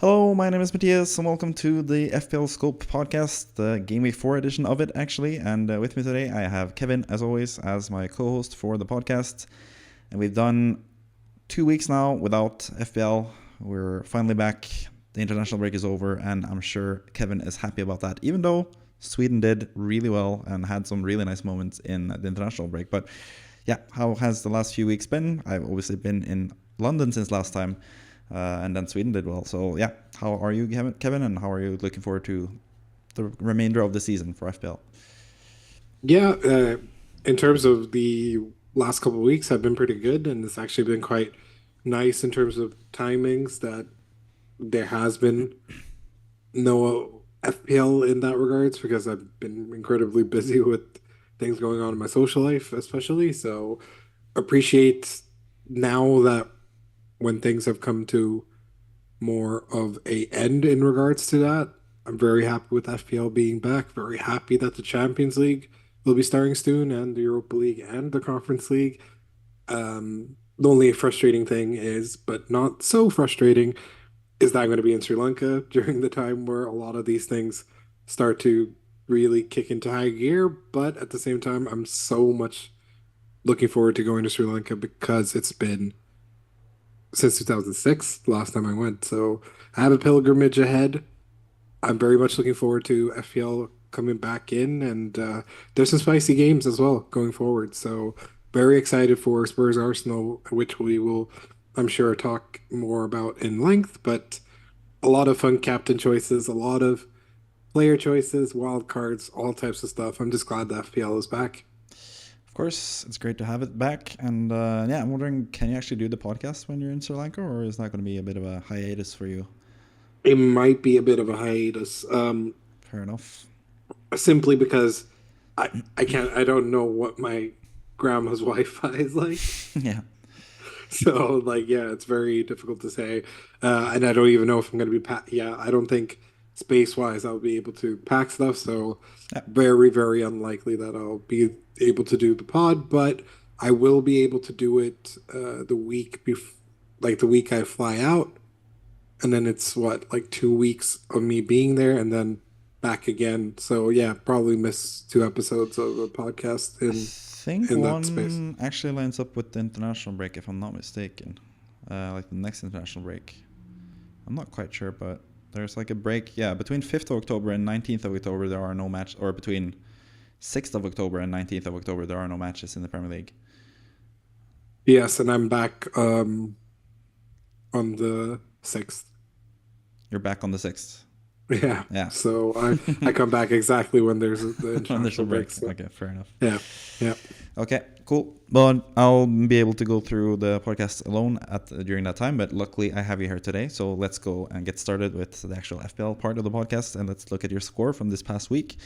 Hello, my name is Matthias, and welcome to the FPL Scope podcast, the Game Week 4 edition of it, actually. And with me today, I have Kevin, as always, as my co-host for the podcast. And we've done 2 weeks now without FPL. We're finally back. The international break is over, and I'm sure Kevin is happy about that, even though Sweden did really well and had some really nice moments in the international break. But yeah, how has the last few weeks been? I've obviously been in London since last time. And then Sweden did well. So yeah, how are you, Kevin? And how are you looking forward to the remainder of the season for FPL? Yeah, in terms of the last couple of weeks, have been pretty good, and it's actually been quite nice in terms of timings that there has been no FPL in that regards because I've been incredibly busy with things going on in my social life, especially. So appreciate now that when things have come to more of a end in regards to that. I'm very happy with FPL being back. Very happy that the Champions League will be starting soon, and the Europa League and the Conference League. The only frustrating thing is, but not so frustrating, is that I'm going to be in Sri Lanka during the time where a lot of these things start to really kick into high gear. But at the same time, I'm so much looking forward to going to Sri Lanka because it's been since 2006, the last time I went. So I have a pilgrimage ahead. I'm very much looking forward to FPL coming back in, and there's some spicy games as well going forward. So very excited for Spurs Arsenal, which we will, I'm sure, talk more about in length. But a lot of fun captain choices, a lot of player choices, wild cards, all types of stuff. I'm just glad that FPL is back. Of course, it's great to have it back. And yeah, I'm wondering, can you actually do the podcast when you're in Sri Lanka, or is that going to be a bit of a hiatus for you? It might be a bit of a hiatus. Fair enough. Simply because I can't I don't know what my grandma's Wi-Fi is like. Yeah. So like yeah, it's very difficult to say. And I don't even know if I'm gonna be I don't think space-wise I'll be able to pack stuff, so Yeah. very, very unlikely that I'll be able to do the pod, but I will be able to do it the week before, like the week I fly out, and then it's what, like 2 weeks of me being there and then back again. So yeah, probably miss 2 episodes of a podcast I think in that space. one actually lines up with the international break, if I'm not mistaken. Like the next international break. I'm not quite sure, but there's like a break. Yeah, between 5th of October and 19th of October, there are no matches. Or between 6th of October and 19th of October, there are no matches in the Premier League. Yes, and I'm back on the 6th. You're back on the 6th. Yeah. Yeah. So I come back exactly when there's the When there's a international break. break. So Okay, fair enough. yeah. Yeah. Okay, cool. But I'll be able to go through the podcast alone during that time. But luckily, I have you here today. So let's go and get started with the actual FPL part of the podcast. And let's look at your score from this past week.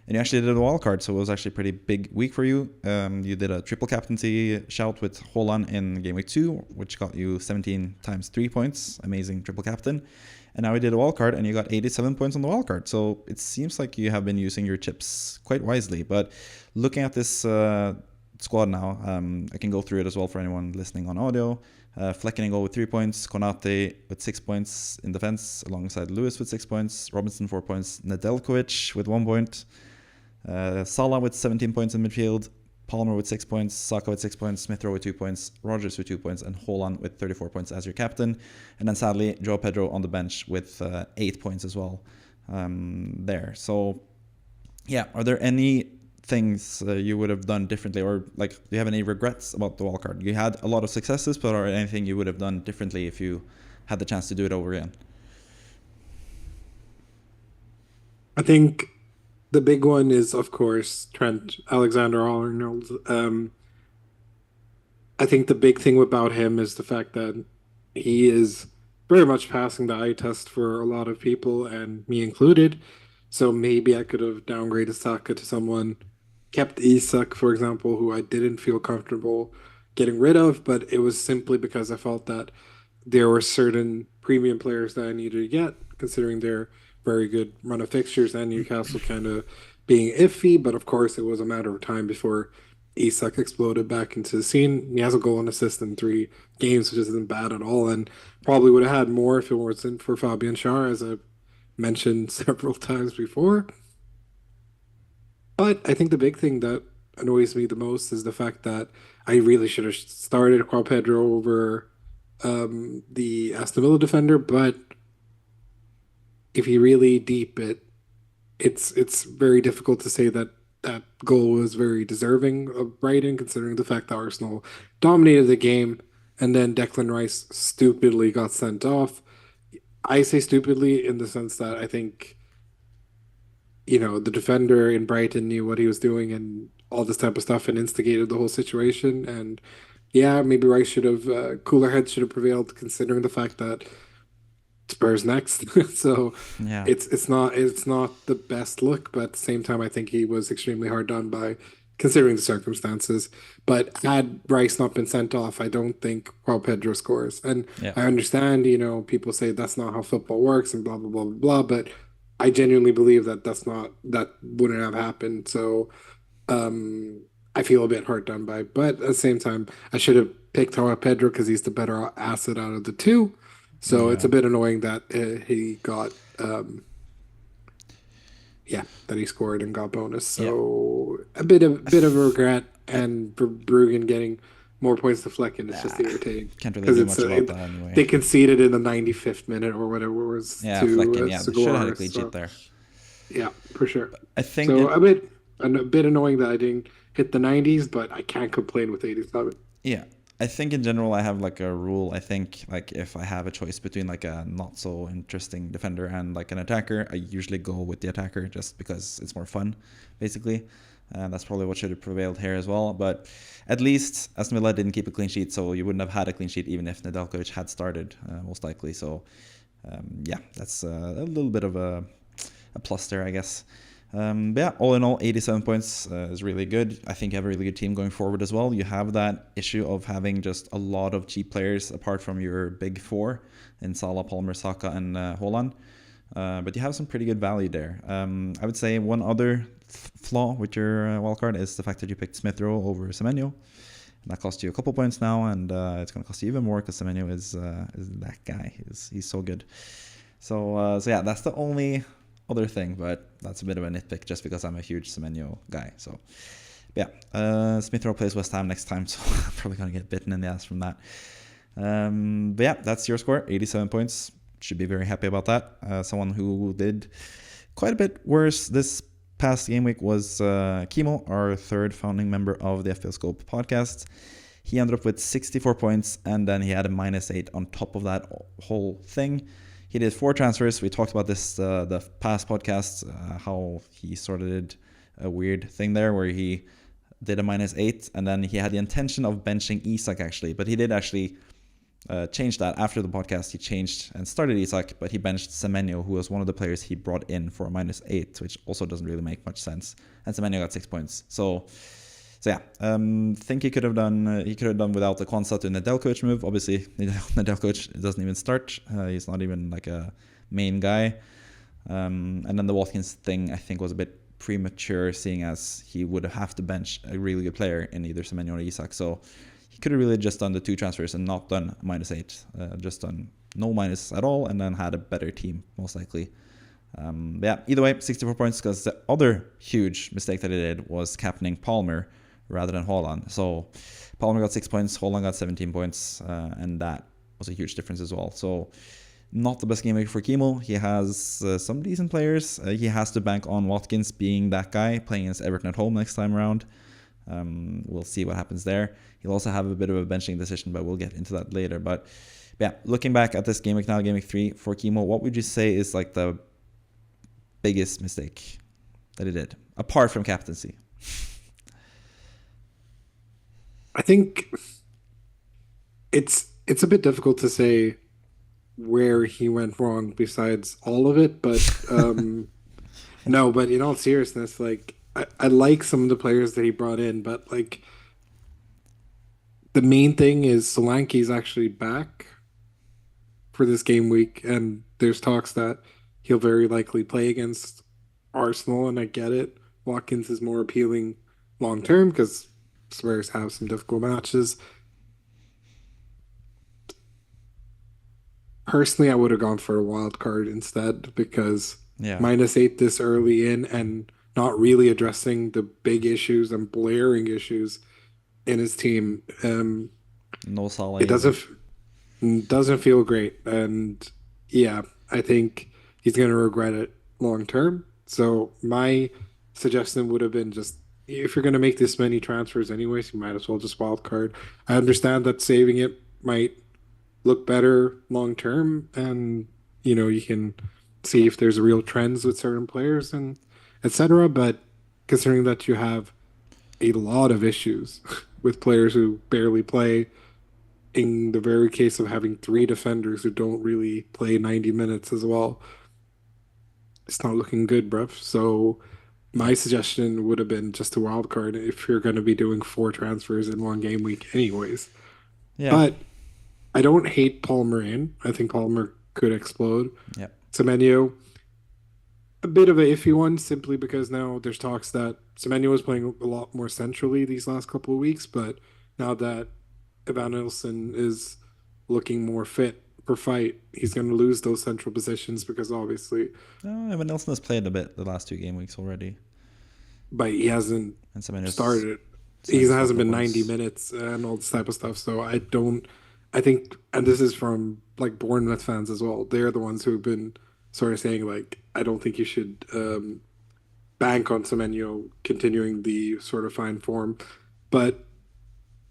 And you actually did a wildcard, so it was actually a pretty big week for you. You did a triple captaincy shout with Haaland in Game Week 2, which got you 17 times 3 points. Amazing triple captain. And now we did a wildcard, and you got 87 points on the wildcard. So it seems like you have been using your chips quite wisely. But looking at this squad now, I can go through it as well for anyone listening on audio. Flecken with 3 points, Konate with 6 points in defense, alongside Lewis with 6 points, Robinson 4 points, Nedeljkovic with 1 point. Salah with 17 points in midfield, Palmer with 6 points, Saka with 6 points, Smith Rowe with 2 points, Rogers with 2 points, and Haaland with 34 points as your captain. And then sadly, Joe Pedro on the bench with 8 points as well there. So yeah, are there any things you would have done differently, or like do you have any regrets about the wildcard? You had a lot of successes, but are there anything you would have done differently if you had the chance to do it over again? I think the big one is, of course, Trent Alexander-Arnold. I think the big thing about him is the fact that he is very much passing the eye test for a lot of people, and me included. So maybe I could have downgraded Saka to someone, kept Isak, for example, who I didn't feel comfortable getting rid of, but it was simply because I felt that there were certain premium players that I needed to get, considering their very good run of fixtures and Newcastle kind of being iffy. But of course, it was a matter of time before Isak exploded back into the scene. He has a goal and assist in 3 games, which isn't bad at all, and probably would have had more if it wasn't for Fabian Schär, as I mentioned several times before. But I think the big thing that annoys me the most is the fact that I really should have started João Pedro over the Aston Villa defender. But if you really deep it, it's very difficult to say that that goal was very deserving of Brighton, considering the fact that Arsenal dominated the game and then Declan Rice stupidly got sent off. I say stupidly in the sense that I think the defender in Brighton knew what he was doing and all this type of stuff and instigated the whole situation. And yeah, maybe Rice should have, cooler heads should have prevailed considering the fact that Spurs next. So Yeah, it's not the best look, but at the same time, I think he was extremely hard done by considering the circumstances. But had Rice not been sent off, I don't think João Pedro scores. And yeah, I understand, people say that's not how football works and blah blah blah blah blah, but I genuinely believe that that wouldn't have happened. So I feel a bit hard done by. But at the same time, I should have picked João Pedro because he's the better asset out of the two. So it's yeah, a bit annoying that he got, yeah, that he scored and got bonus. yeah. So a bit of a regret, and for Bruggen getting more points to Flecken is just Ah, irritating can't really because do much about that anyway. they conceded in the 95th minute or whatever it was Yeah, to Flecken. Yeah, they should have had a Segura. clean sheet So there. yeah, for sure. I think So it. a bit annoying that I didn't hit the 90s, but I can't complain with 87. Yeah, I think in general I have like a rule. I think like if I have a choice between like a not so interesting defender and like an attacker, I usually go with the attacker just because it's more fun, basically. And that's probably what should have prevailed here as well. But at least Aston Villa didn't keep a clean sheet, so you wouldn't have had a clean sheet even if Nedeljkovic had started, most likely. So yeah, that's a little bit of a plus there, I guess. But yeah, all in all, 87 points is really good. I think you have a really good team going forward as well. You have that issue of having just a lot of cheap players apart from your big four in Salah, Palmer, Saka, and Haaland. But you have some pretty good value there. I would say one other flaw with your wildcard is the fact that you picked Smith Rowe over Semenyo. And that cost you a couple points now, and it's going to cost you even more because Semenyo is that guy. He's so good. So yeah, that's the only other thing, but that's a bit of a nitpick just because I'm a huge Semenyo guy. So yeah, Smith Rowe plays West Ham next time, so I'm probably going to get bitten in the ass from that. But yeah, that's your score, 87 points. Should be very happy about that. Someone who did quite a bit worse this past game week was Kimo, our third founding member of the FPL Scope podcast. He ended up with 64 points, and then he had a -8 on top of that whole thing. He did 4 transfers. We talked about this the past podcast, how he sort of did a weird thing there where he did a -8, and then he had the intention of benching Isak actually, but he did actually change that after the podcast. He changed and started Isak, but he benched Semenyo, who was one of the players he brought in for a -8, which also doesn't really make much sense. And Semenyo got 6 points. So yeah, think he could have done without the Kwanzaa to Nedeljkovic move. Obviously, Nedeljkovic doesn't even start. He's not even like a main guy. And then the Watkins thing, I think, was a bit premature, seeing as he would have to bench a really good player in either Semenyo or Isak. So he could have really just done the 2 transfers and not done -8, just done no minus at all, and then had a better team, most likely. But yeah, either way, 64 points, because the other huge mistake that he did was captaining Palmer rather than Haaland. So Palmer got 6 points, Haaland got 17 points, and that was a huge difference as well. So not the best game week for Kimo. He has some decent players. He has to bank on Watkins being that guy, playing against Everton at home next time around. We'll see what happens there. He'll also have a bit of a benching decision, but we'll get into that later. But yeah, looking back at this game week now, game week 3 for Kimo, what would you say is like the biggest mistake that he did, apart from captaincy? I think it's a bit difficult to say where he went wrong besides all of it, but no, but in all seriousness, like I like some of the players that he brought in, but like the main thing is Solanke's actually back for this game week, and there's talks that he'll very likely play against Arsenal, and I get it. Watkins is more appealing long term because Spurs have some difficult matches. Personally, I would have gone for a wild card instead because Yeah. -8 this early in and not really addressing the big issues and blaring issues in his team. No Salah It either. doesn't feel great, and yeah, I think he's going to regret it long term. So my suggestion would have been just if you're going to make this many transfers anyways, you might as well just wild card. I understand that saving it might look better long term, and you can see if there's real trends with certain players and etc. But considering that you have a lot of issues with players who barely play, in the very case of having three defenders who don't really play 90 minutes as well, it's not looking good, bruv. So my Yeah. suggestion would have been just a wild card if you're going to be doing four transfers in one game week anyways. Yeah. But I don't hate Palmer in. I think Palmer could explode. Yeah. Semenyo, a bit of an iffy one simply because now there's talks that Semenyo was playing a lot more centrally these last couple of weeks, but now that Evan Nilsson is looking more fit per fight, he's going to lose those central positions because obviously, Evan Nilsson has played a bit the last 2 game weeks already. but he hasn't And Semenyo's started. He Semenyo's got hasn't no been 90 points. minutes and all this type of stuff. So I think, and this is from like Bournemouth fans as well. They're the ones who've been sort of saying like, I don't think you should bank on Semenyo continuing the sort of fine form. But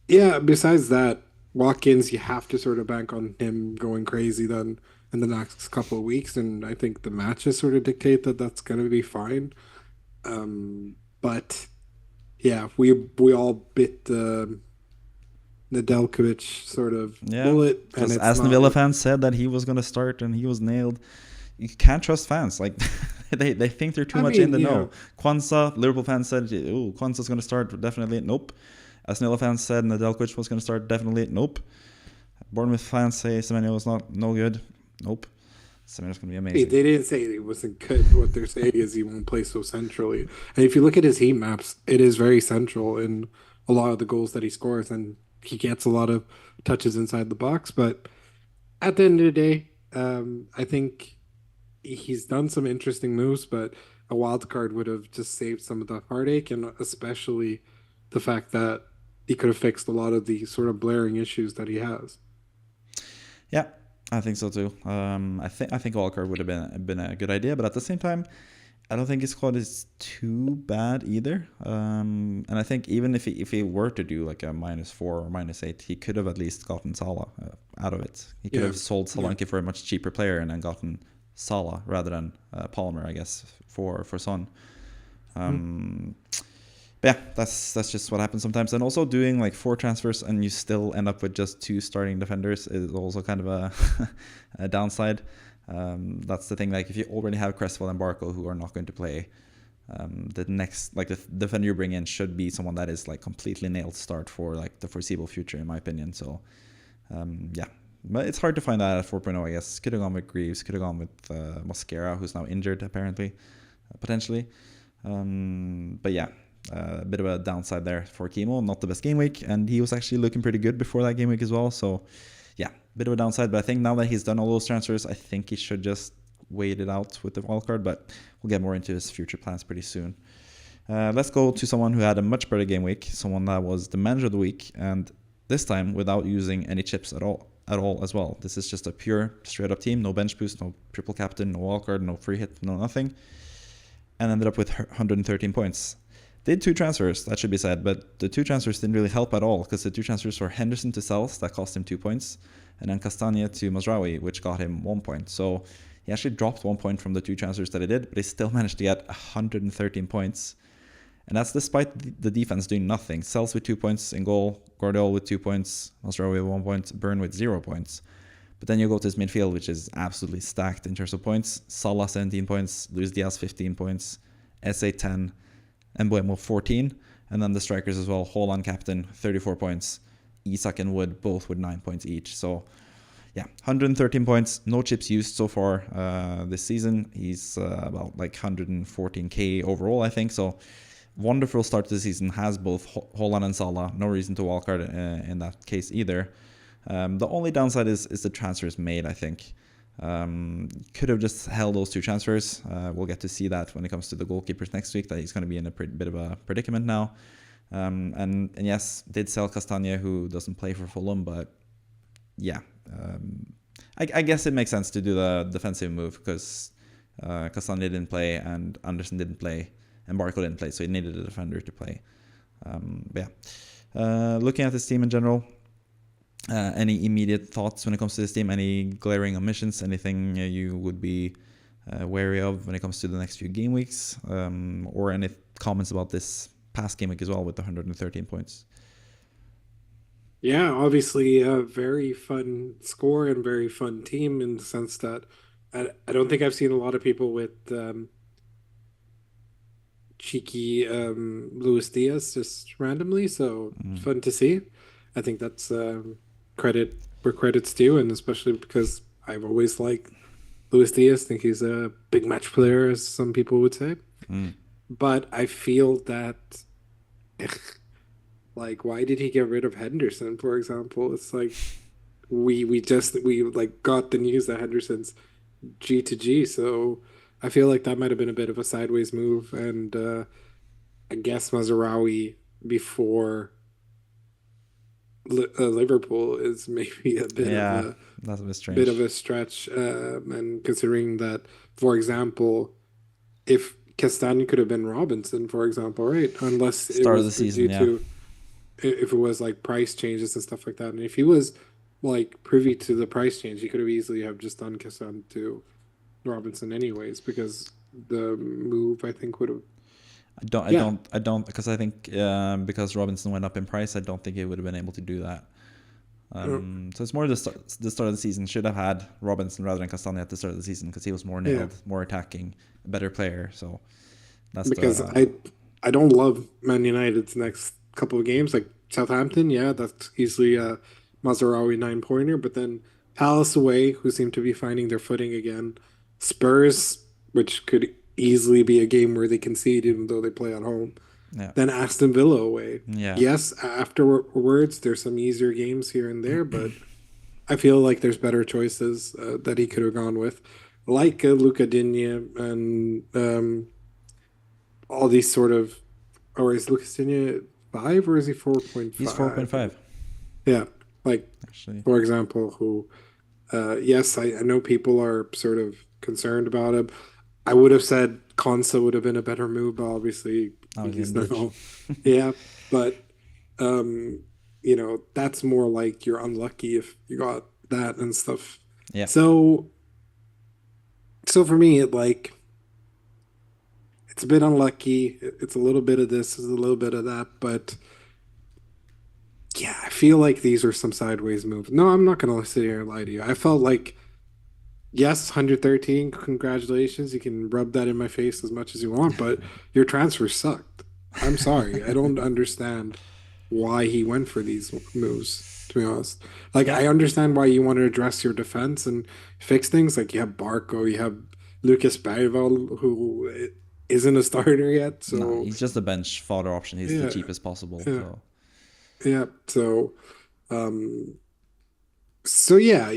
yeah, besides that, Watkins, you have to sort of bank on him going crazy then in the next couple of weeks. And I think the matches sort of dictate that that's going to be fine. But yeah, we all bit the Nedeljkovic sort of Yeah. bullet, and Because it's Aston not. Villa fans said that he was going to start and he was nailed. You can't trust fans. Like they think they're too I much in the mean, know. Kwanzaa, Liverpool fans said, oh, Kwanzaa's going to start. Definitely. Nope. Aston Villa fans said Nedeljkovic was going to start. Definitely. Nope. Bournemouth fans say Semenyo was no good. Nope. Semenyo's going to be Hey, amazing. they didn't say it wasn't good. What they're saying is he won't play so centrally. And if you look at his heat maps, it is very central in a lot of the goals that he scores, and he gets a lot of touches inside the box. But at the end of the day, I think he's done some interesting moves, but a wild card would have just saved some of the heartache, and especially the fact that he could have fixed a lot of the sort of blaring issues that he has. Yeah, I think so too. I think Wildcard would have been a good idea, but at the same time, I don't think his squad is too bad either. And I think even if he were to do like a -4 or -8, he could have at least gotten Salah out of it. He could have sold Solanke for a much cheaper player and then gotten Salah rather than Palmer, I guess, for Son. But yeah, that's just what happens sometimes. And also doing like 4 transfers and you still end up with just 2 starting defenders is also kind of a downside. That's the thing. Like if you already have Cresswell and Barco who are not going to play, the next like the defender you bring in should be someone that is like completely nailed start for like the foreseeable future, in my opinion. So yeah, but it's hard to find that at 4.0. I guess could have gone with Greaves, could have gone with Mosquera, who's now injured apparently, potentially. But yeah. A bit of a downside there for Kimo. Not the best game week, and he was actually looking pretty good before that game week as well. So, yeah, a bit of a downside. But I think now that he's done all those transfers, I think he should just wait it out with the wildcard. But we'll get more into his future plans pretty soon. Let's go to someone who had a much better game week, someone that was the manager of the week, and this time without using any chips at all as well. This is just a pure straight up team, no bench boost, no triple captain, no wildcard, no free hit, no nothing, and ended up with 113 points. Did 2 transfers, that should be said, but the 2 transfers didn't really help at all because the 2 transfers were Henderson to Sels, that cost him 2 points, and then Castagna to Mazraoui, which got him 1 point. So he actually dropped 1 point from the 2 transfers that he did, but he still managed to get 113 points. And that's despite the defense doing nothing. Sels with 2 points in goal, Guardiola with 2 points, Mazraoui with 1 point, Burn with 0 points. But then you go to his midfield, which is absolutely stacked in terms of points. Salah 17 points, Luis Diaz 15 points, SA 10, Mbeumo 14, and then the strikers as well. Haaland captain 34 points, Isak and Wood both with 9 points each. So yeah, 113 points, no chips used so far this season. He's about like 114k overall, I think. So wonderful start to the season, has both Haaland and Salah. No reason to wildcard in that case either. The only downside is the transfers made, I think. Could have just held those 2 transfers. We'll get to see that when it comes to the goalkeepers next week, that he's going to be in a bit of a predicament now. And yes, did sell Castagne, who doesn't play for Fulham, but yeah. I guess it makes sense to do the defensive move because Castagne didn't play and Anderson didn't play and Barco didn't play, so he needed a defender to play. Looking at this team in general, any immediate thoughts when it comes to this team? Any glaring omissions? Anything you would be wary of when it comes to the next few game weeks? Or any comments about this past game week as well with the 113 points? Yeah, obviously a very fun score and very fun team in the sense that I don't think I've seen a lot of people with cheeky Luis Diaz just randomly, so fun to see. I think that's credit where credit's due, and especially because I've always liked Luis Diaz. I think he's a big match player, as some people would say. But I feel that, like, why did he get rid of Henderson, for example? It's like we like got the news that Henderson's G to G, so I feel like that might have been a bit of a sideways move, and I guess Mazraoui before Liverpool is maybe a bit of that's a bit strange. Bit of a stretch, and considering that, for example, if Castagne could have been Robinson, for example, right? Unless it Start was of the season, to, if it was like price changes and stuff like that, and if he was like privy to the price change, he could have easily have just done Castagne to Robinson anyways, because the move I think would have. I don't because I think because Robinson went up in price, I don't think he would have been able to do that. So it's more the start of the season. Should have had Robinson rather than Castagne at the start of the season because he was more nailed, more attacking, a better player. So that's because I don't love Man United's next couple of games, like Southampton. Yeah, that's easily a Mazraoui 9-pointer, but then Palace away, who seem to be finding their footing again. Spurs, which could easily be a game where they concede even though they play at home. Yeah. Then Aston Villa away. Yeah. Yes, afterwards there's some easier games here and there, but I feel like there's better choices that he could have gone with, like Luca Digne and all these sort of. Or is Lucas Digne 5 or is he 4.5? He's 4.5. Yeah, like actually, for example, who? Yes, I know people are sort of concerned about him. I would have said Konsa would have been a better move, but obviously he's not. Yeah, but that's more like you're unlucky if you got that and stuff. Yeah. So for me, it's a bit unlucky. It's a little bit of this, it's a little bit of that, but yeah, I feel like these are some sideways moves. No, I'm not gonna sit here and lie to you. I felt like. Yes, 113, congratulations. You can rub that in my face as much as you want, but your transfer sucked. I'm sorry. I don't understand why he went for these moves, to be honest. Like, I understand why you want to address your defense and fix things. Like, you have Barco, you have Lucas Bergvall, who isn't a starter yet. So no, he's just a bench fodder option. He's the cheapest possible. Yeah. So yeah,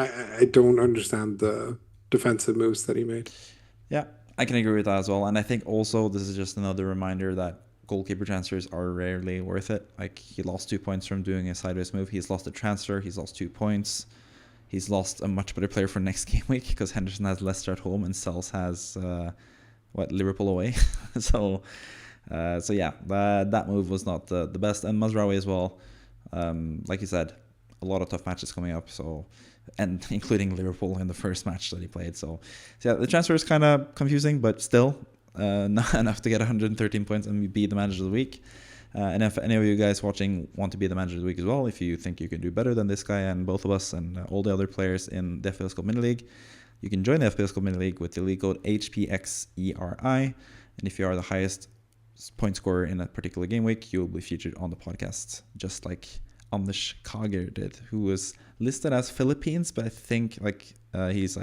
I don't understand the defensive moves that he made. Yeah, I can agree with that as well. And I think also this is just another reminder that goalkeeper transfers are rarely worth it. Like, he lost 2 points from doing a sideways move. He's lost a transfer. He's lost 2 points. He's lost a much better player for next game week because Henderson has Leicester at home and Sells has Liverpool away. so yeah, that move was not the best. And Mazraoui as well. Like you said, a lot of tough matches coming up. And including Liverpool in the first match that he played. So yeah, the transfer is kind of confusing, but still not enough to get 113 points and be the manager of the week. And if any of you guys watching want to be the manager of the week as well, if you think you can do better than this guy and both of us and all the other players in the FPL Mini League, you can join the FPL Mini League with the league code hpxeri. And if you are the highest point scorer in a particular game week, you will be featured on the podcast, just like Anders Kager did, who was listed as Philippines, but I think he's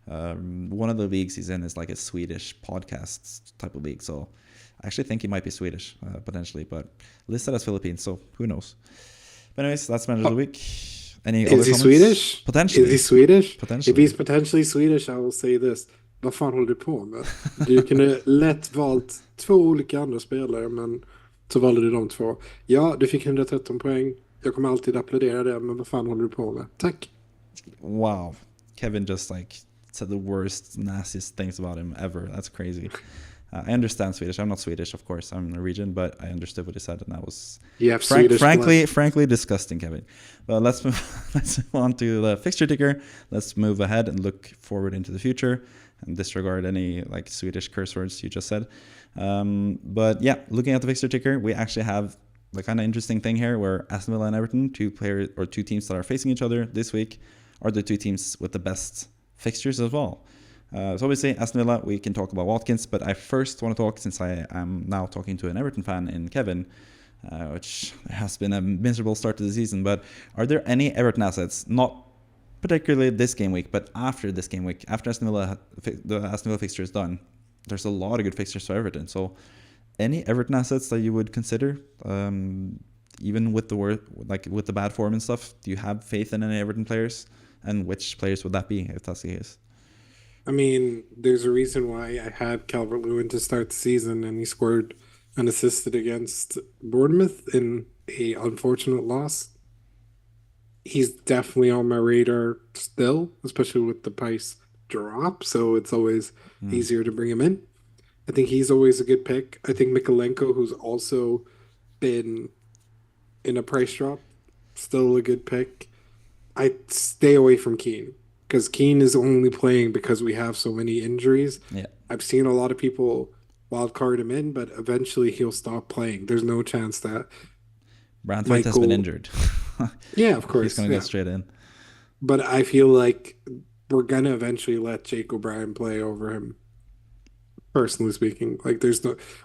One of the leagues he's in is like a Swedish podcast type of league. So I actually think he might be Swedish, potentially, but listed as Philippines. So who knows? But anyways, that's manager of the week. Any other Is he comments? Swedish? Potentially. Is he Swedish? Potentially. If he's potentially Swedish, I will say this. Vad fan håller du på med? Du kunde lätt valt 2 olika andra spelare, men så valde du de 2. Ja, du fick 113 poäng. Jag kommer alltid applådera det, men vad fan håller du på med? Tack. Wow. Kevin just like said the worst, nastiest things about him ever. That's crazy. I understand Swedish. I'm not Swedish, of course. I'm Norwegian, but I understood what he said, and that was frankly disgusting, Kevin. But let's move on to the fixture ticker. Let's move ahead and look forward into the future and disregard any like Swedish curse words you just said. But yeah, looking at the fixture ticker, we actually have the kind of interesting thing here where Aston Villa and Everton, two teams that are facing each other this week, are the 2 teams with the best fixtures as well. So obviously, Aston Villa, we can talk about Watkins, but I first want to talk, since I am now talking to an Everton fan in Kevin, which has been a miserable start to the season, but are there any Everton assets, not particularly this game week, but after this game week, after the Aston Villa fixture is done, there's a lot of good fixtures for Everton. So any Everton assets that you would consider, even with with the bad form and stuff? Do you have faith in any Everton players? And which players would that be, if that's the case? I mean, there's a reason why I had Calvert-Lewin to start the season, and he scored and assisted against Bournemouth in a unfortunate loss. He's definitely on my radar still, especially with the price drop, so it's always easier to bring him in. I think he's always a good pick. I think Mikalenko, who's also been in a price drop, still a good pick. I'd stay away from Keane, because Keane is only playing because we have so many injuries. Yeah. I've seen a lot of people wildcard him in, but eventually he'll stop playing. There's no chance that Rant has been injured. Yeah, of course. He's going to go straight in. But I feel like we're going to eventually let Jake O'Brien play over him, personally speaking. Like,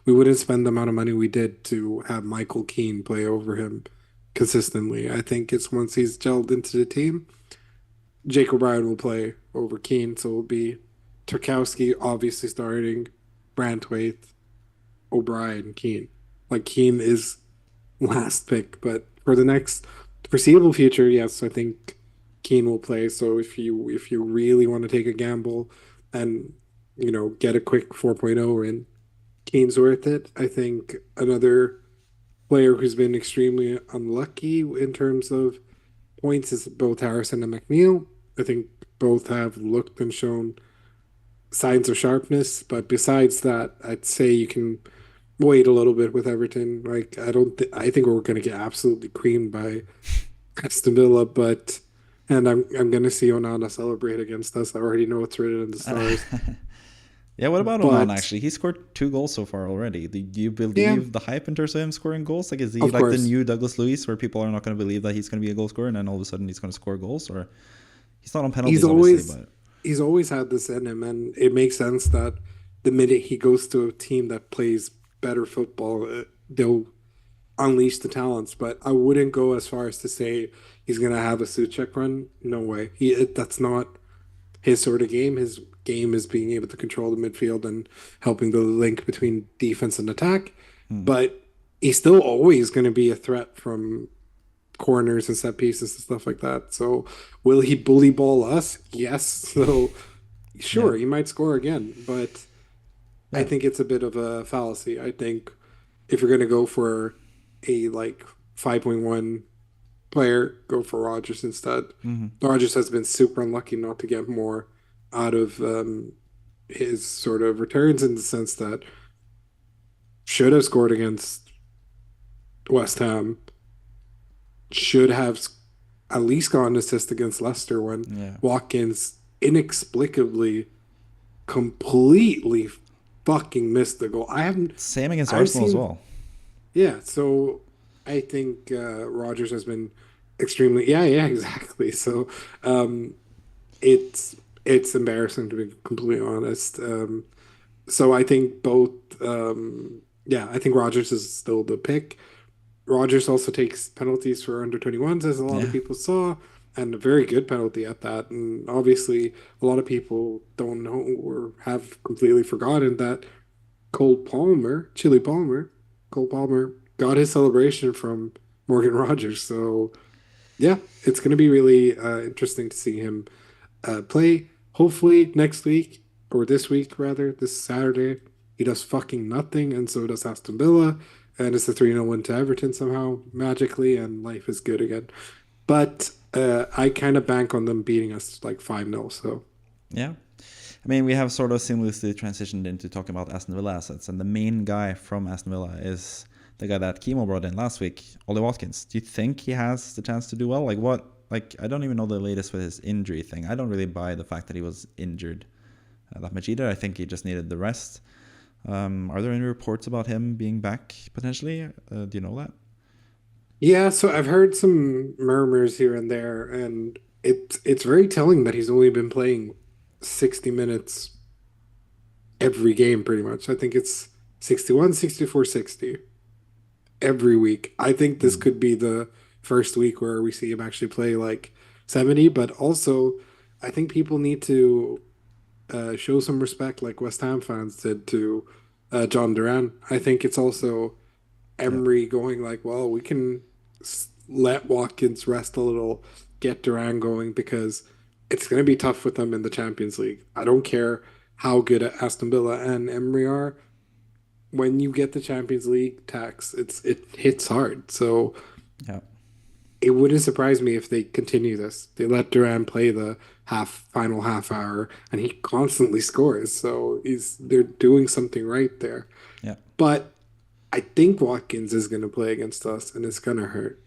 we wouldn't spend the amount of money we did to have Michael Keane play over him consistently. I think it's once he's gelled into the team, Jake O'Brien will play over Keane, so it'll be Tarkowski obviously starting, Brantwaite, O'Brien, Keane. Like, Keane is last pick, but for the next foreseeable future, yes, I think Keane will play. So if you really want to take a gamble and get a quick 4.0 in, Keane's worth it. I think another player who's been extremely unlucky in terms of points is both Harrison and McNeil. I think both have looked and shown signs of sharpness, but besides that, I'd say you can wait a little bit with Everton. Like, I think we're going to get absolutely creamed by Aston Villa, and I'm going to see Onana celebrate against us. I already know it's written in the stars. Yeah, what about Onana, actually? He scored 2 goals so far already. Do you believe the hype in terms of him scoring goals? Like, is he like the new Douglas Luiz, where people are not going to believe that he's going to be a goal scorer, and then all of a sudden he's going to score goals? Or he's not on penalties, obviously. But he's always had this in him, and it makes sense that the minute he goes to a team that plays better football, they'll unleash the talents. But I wouldn't go as far as to say he's going to have a Suchek run. No way. That's not his sort of game. His game is being able to control the midfield and helping the link between defense and attack. But he's still always going to be a threat from corners and set pieces and stuff like that. So will he bully ball us? Yes. So sure, he might score again, but I think it's a bit of a fallacy. I think if you're going to go for a 5.1 player, go for Rodgers instead. Rodgers has been super unlucky not to get more out of his sort of returns, in the sense that should have scored against West Ham, should have at least gotten an assist against Leicester when Watkins inexplicably completely fucking missed the goal. Same against Arsenal as well. Yeah, so I think Rodgers has been extremely exactly. So it's embarrassing, to be completely honest. So I think both I think Rodgers is still the pick. Rodgers also takes penalties for under 21s, as a lot of people saw, and a very good penalty at that. And obviously, a lot of people don't know or have completely forgotten that Cole Palmer got his celebration from Morgan Rogers. So yeah, it's going to be really interesting to see him play. Hopefully next week or this week rather, this Saturday, he does fucking nothing, and so does Aston Villa, and it's a 3-0 win to Everton somehow magically, and life is good again. But I kind of bank on them beating us like 5-0. So Yeah. I mean, we have sort of seamlessly transitioned into talking about Aston Villa assets, and the main guy from Aston Villa is the guy that Kimo brought in last week, Ollie Watkins. Do you think he has the chance to do well? Like what? Like I don't even know the latest with his injury thing. I don't really buy the fact that he was injured that much either. I think he just needed the rest. Are there any reports about him being back potentially? Do you know that? yeah, so I've heard some murmurs here and there, and it's very telling that he's only been playing 60 minutes every game pretty much. I think it's 61, 64, 60 every week. I think this Mm. could be the first week where we see him actually play like 70, but also I think people need to show some respect like West Ham fans did to John Duran. I think it's also Yeah. Emery going like, well, we can let Watkins rest a little, get Duran going because it's going to be tough with them in the Champions League. I don't care how good Aston Villa and Emery are. When you get the Champions League tax, it hits hard. So Yeah. it wouldn't surprise me if they continue this. They let Duran play the final half hour, and he constantly scores. So they're doing something right there. Yeah. But I think Watkins is going to play against us, and it's going to hurt.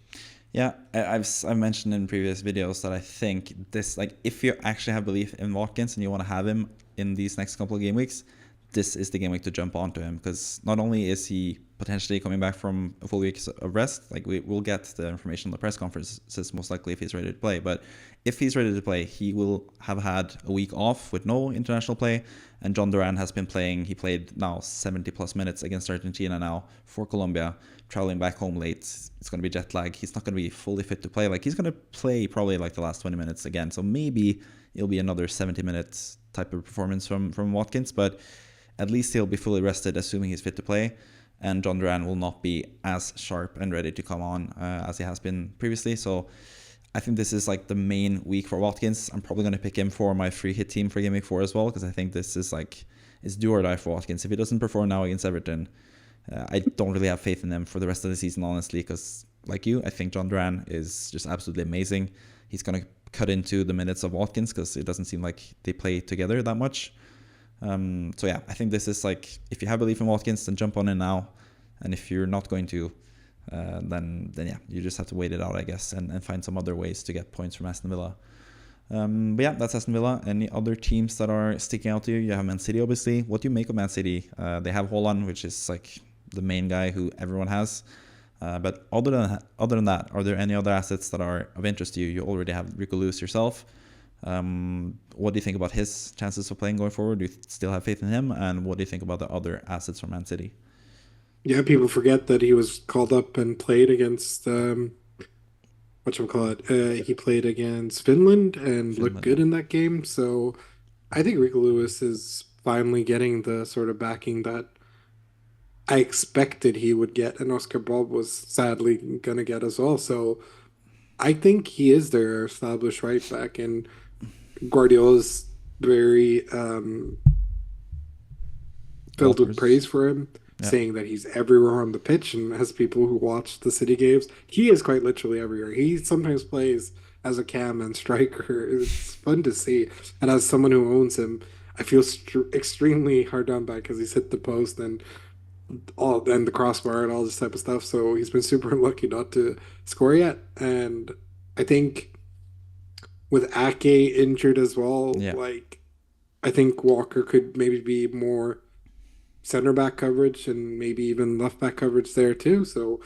Yeah, I've mentioned in previous videos that I think this, like, if you actually have belief in Watkins and you want to have him in these next couple of game weeks, this is the game week to jump onto him, because not only is he potentially coming back from a full week of rest, like we'll get the information on the press conferences most likely if he's ready to play, but if he's ready to play, he will have had a week off with no international play, and John Duran has been playing. He played now 70 plus minutes against Argentina now for Colombia, traveling back home late. It's going to be jet lag. He's not going to be fully fit to play. Like, he's going to play probably like the last 20 minutes again. So maybe it'll be another 70 minutes type of performance from Watkins, but at least he'll be fully rested, assuming he's fit to play. And John Duran will not be as sharp and ready to come on as he has been previously. So I think this is like the main week for Watkins. I'm probably going to pick him for my free hit team for Game Week 4 as well, because I think this is like, it's do or die for Watkins. If he doesn't perform now against Everton, I don't really have faith in them for the rest of the season, honestly, because like you, I think John Duran is just absolutely amazing. He's going to cut into the minutes of Watkins because it doesn't seem like they play together that much. So yeah, I think this is like, if you have belief in Watkins, then jump on in now. And if you're not going to, then yeah, you just have to wait it out, I guess, and find some other ways to get points from Aston Villa. But yeah, that's Aston Villa. Any other teams that are sticking out to you? You have Man City, obviously. What do you make of Man City? They have Haaland, which is like the main guy who everyone has. But other than that, are there any other assets that are of interest to you? You already have Rico Lewis yourself. What do you think about his chances of playing going forward? Do you still have faith in him? And what do you think about the other assets from Man City? Yeah, people forget that he was called up and played against whatchamacallit. He played against Finland and looked Finland, good yeah. in that game. So I think Rico Lewis is finally getting the sort of backing that I expected he would get, and Oscar Bob was sadly gonna get as well. So I think he is their established right back, and Guardiola's very filled with Walters, praise for him, yeah. saying that he's everywhere on the pitch. And as people who watch the City games, he is quite literally everywhere. He sometimes plays as a cam and striker. It's fun to see. And as someone who owns him, I feel extremely hard done by because he's hit the post and the crossbar and all this type of stuff. So he's been super unlucky not to score yet. And I think with Ake injured as well, Yeah. like I think Walker could maybe be more center back coverage and maybe even left back coverage there too. So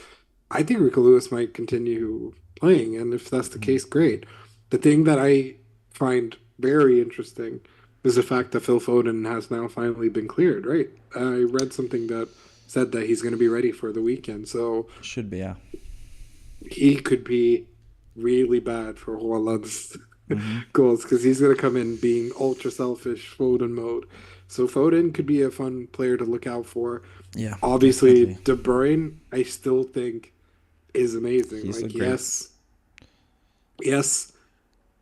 I think Rico Lewis might continue playing, and if that's the Mhm. case, great. The thing that I find very interesting is the fact that Phil Foden has now finally been cleared, right? I read something that said that he's going to be ready for the weekend. So Should be, yeah. he could be really bad for Haaland's Hmm. goals because he's going to come in being ultra selfish Foden mode. So Foden could be a fun player to look out for. Yeah, Obviously, definitely. De Bruyne, I still think is amazing. He's Like, looked great. yes,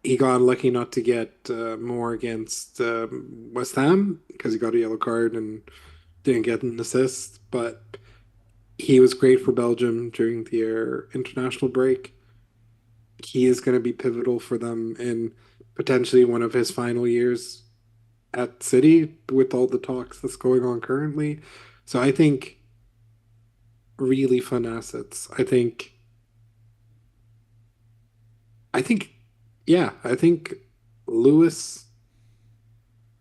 he got lucky not to get more against West Ham because he got a yellow card and didn't get an assist, but he was great for Belgium during their international break. He is going to be pivotal for them in potentially one of his final years at City with all the talks that's going on currently. So I think really fun assets. I think, yeah, I think Lewis,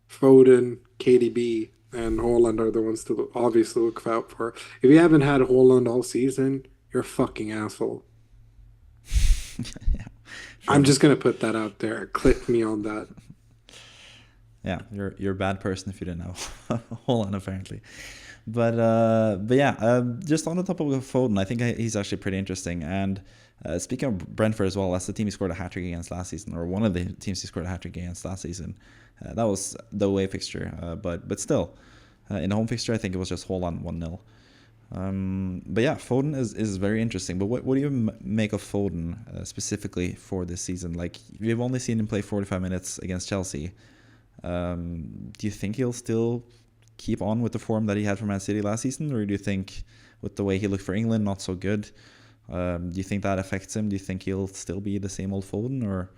Foden, KDB, and Haaland are the ones to obviously look out for. If you haven't had Haaland all season, you're a fucking asshole. Yeah, I'm sure. just gonna put that out there. Click me on that. Yeah, you're a bad person if you didn't know. Hold on, apparently. But yeah, just on the top of Foden, I think he's actually pretty interesting. And speaking of Brentford as well, that's the team he scored a hat trick against last season, or one of the teams he scored a hat trick against last season. That was the away fixture, but still, in the home fixture, I think it was just Haaland 1-0. But yeah, Foden is very interesting. But what do you make of Foden specifically for this season? Like, we've only seen him play 45 minutes against Chelsea. Do you think he'll still keep on with the form that he had for Man City last season, or do you think with the way he looked for England, not so good? Do you think that affects him? Do you think he'll still be the same old Foden, or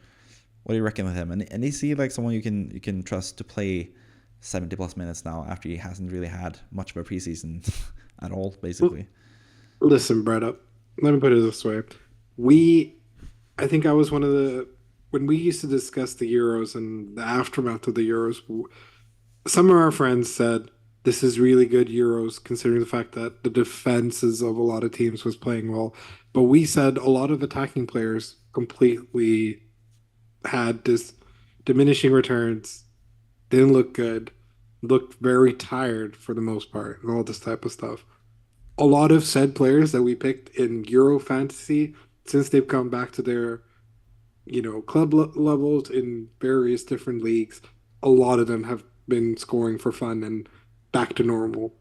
what do you reckon with him? And is he like someone you can trust to play 70 plus minutes now after he hasn't really had much of a preseason at all, L- basically? Listen, Brett, up. Let me put it this way. We, I think I was one of the when we used to discuss the Euros and the aftermath of the Euros. Some of our friends said this is really good Euros, considering the fact that the defenses of a lot of teams was playing well. But we said a lot of attacking players completely had this diminishing returns, didn't look good, looked very tired for the most part, and all this type of stuff. A lot of said players that we picked in Euro fantasy, since they've come back to their, club levels in various different leagues, a lot of them have been scoring for fun and back to normal.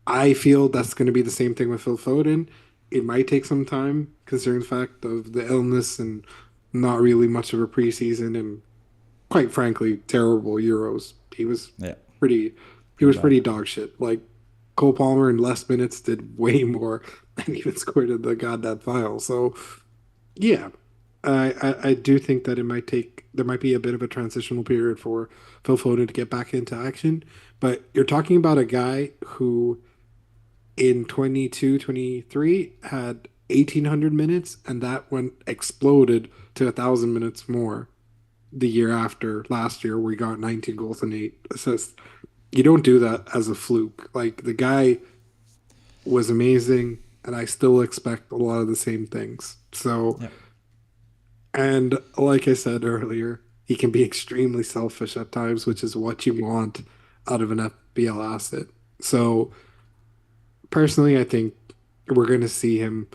I feel that's going to be the same thing with Phil Foden. It might take some time, considering the fact of the illness and not really much of a preseason and quite frankly terrible Euros. Yeah, Pretty he pretty was bad. pretty dog shit. Like Cole Palmer in less minutes did way more and even scored in the goddamn final. So yeah, I do think that there might be a bit of a transitional period for Phil Foden to get back into action. But you're talking about a guy who in 22-23 had 1,800 minutes, and that one exploded to 1,000 minutes more the year after last year, where he got 19 goals and 8 assists. You don't do that as a fluke. Like the guy was amazing, and I still expect a lot of the same things. So, Yeah. and like I said earlier, he can be extremely selfish at times, which is what you want out of an FBL asset. So, personally, I think we're going to see him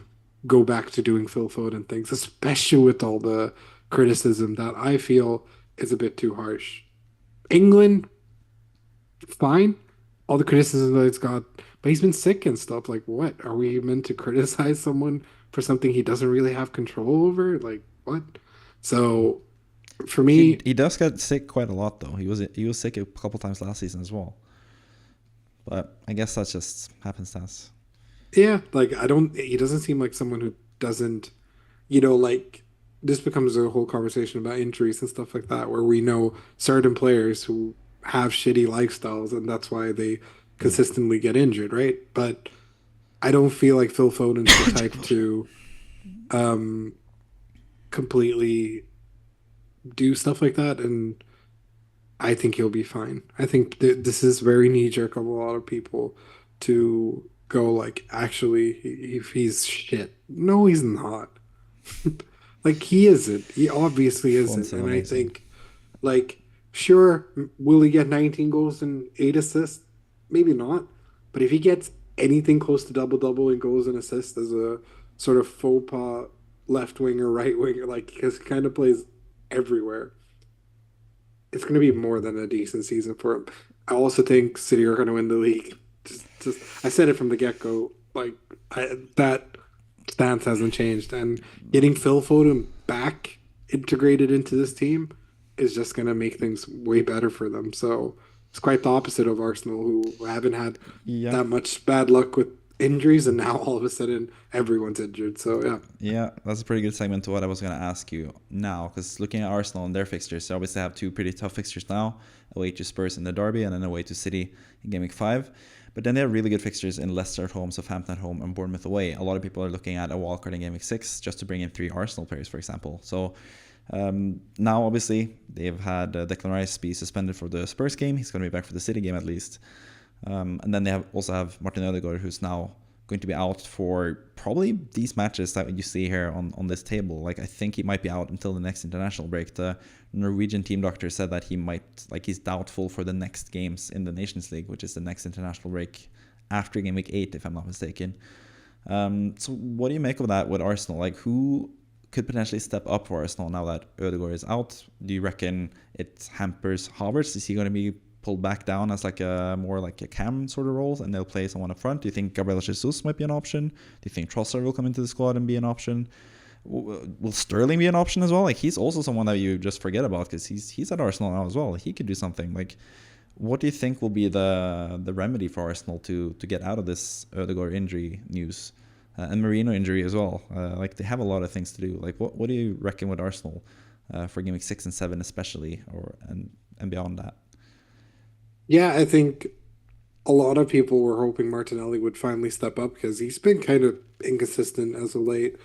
go back to doing Phil Foden things, especially with all the criticism that I feel is a bit too harsh. England, fine. All the criticism that it's got, but he's been sick and stuff. Like, what? Are we meant to criticize someone for something he doesn't really have control over? Like, what? So, for He me, he does get sick quite a lot though. He was sick a couple times last season as well. But I guess that's just happenstance. yeah, like, he doesn't seem like someone who doesn't, like, this becomes a whole conversation about injuries and stuff like that, where we know certain players who have shitty lifestyles and that's why they Yeah. consistently get injured, right? But I don't feel like Phil Foden's the type GW4. to um completely do stuff like that, and I think he'll be fine. I think this is very knee jerk of a lot of people to go like, actually, if he's shit. No, he's not. Like he isn't. He obviously Phone's isn't. still And I amazing. think, like, sure, will he get 19 goals and 8 assists? Maybe not. But if he gets anything close to double double in goals and assists as a sort of faux pas left winger, right winger, like because he kind of plays everywhere. It's going to be more than a decent season for him. I also think City are going to win the league. I said it from the get go. Like that stance hasn't changed, and getting Phil Foden back integrated into this team is just going to make things way better for them. So it's quite the opposite of Arsenal, who haven't had Yeah. that much bad luck with injuries, and now all of a sudden everyone's injured. So yeah. Yeah, that's a pretty good segment to what I was going to ask you now. Because looking at Arsenal and their fixtures, they obviously have two pretty tough fixtures now. Away to Spurs in the derby and then away to City in Game Week 5. But then they have really good fixtures in Leicester at home, Southampton at home, and Bournemouth away. A lot of people are looking at a wildcard in Game Week 6 just to bring in 3 Arsenal players, for example. So now, obviously, they've had Declan Rice be suspended for the Spurs game. He's going to be back for the City game at least. And then they also have Martin Ødegaard, who's now going to be out for probably these matches that you see here on this table. Like, I think he might be out until the next international break. The Norwegian team doctor said that he's doubtful for the next games in the Nations League, which is the next international break after Game Week 8, if I'm not mistaken. So what do you make of that with Arsenal? Like, who could potentially step up for Arsenal now that Ødegaard is out? Do you reckon it hampers Havertz? Is he going to be pulled back down as like a more like a cam sort of role, and they'll play someone up front? Do you think Gabriel Jesus might be an option? Do you think Trossard will come into the squad and be an option? Will Sterling be an option as well? Like, he's also someone that you just forget about because he's at Arsenal now as well. He could do something. Like, what do you think will be the remedy for Arsenal to get out of this Ødegaard injury news and Merino injury as well? Like, they have a lot of things to do. Like, what do you reckon with Arsenal for Game Week 6 and 7 especially, and beyond that? Yeah, I think a lot of people were hoping Martinelli would finally step up because he's been kind of inconsistent as of late.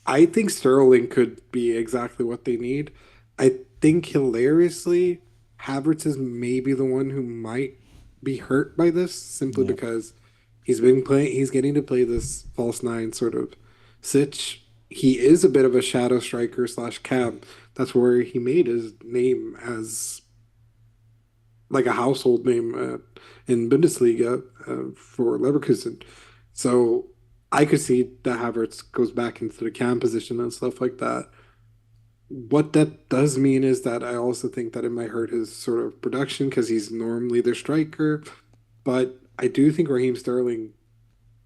I think Sterling could be exactly what they need. I think hilariously, Havertz is maybe the one who might be hurt by this simply Yeah. because he's getting to play this false nine sort of sitch. He is a bit of a shadow striker slash cam. That's where he made his name as like a household name in Bundesliga for Leverkusen. So I could see that Havertz goes back into the cam position and stuff like that. What that does mean is that I also think that it might hurt his sort of production because he's normally their striker. But I do think Raheem Sterling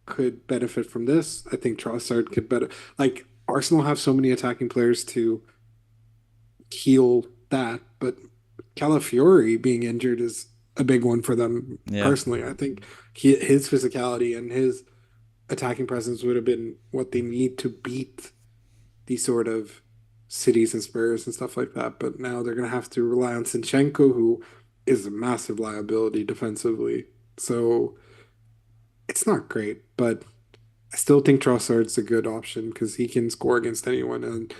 could benefit from this. I think Trossard could better. Like, Arsenal have so many attacking players to heal that, but Calafiori being injured is a big one for them Yeah. personally. I think his physicality and his attacking presence would have been what they need to beat these sort of cities and Spurs and stuff like that. But now they're going to have to rely on Zinchenko, who is a massive liability defensively. So it's not great, but I still think Trossard's a good option because he can score against anyone. And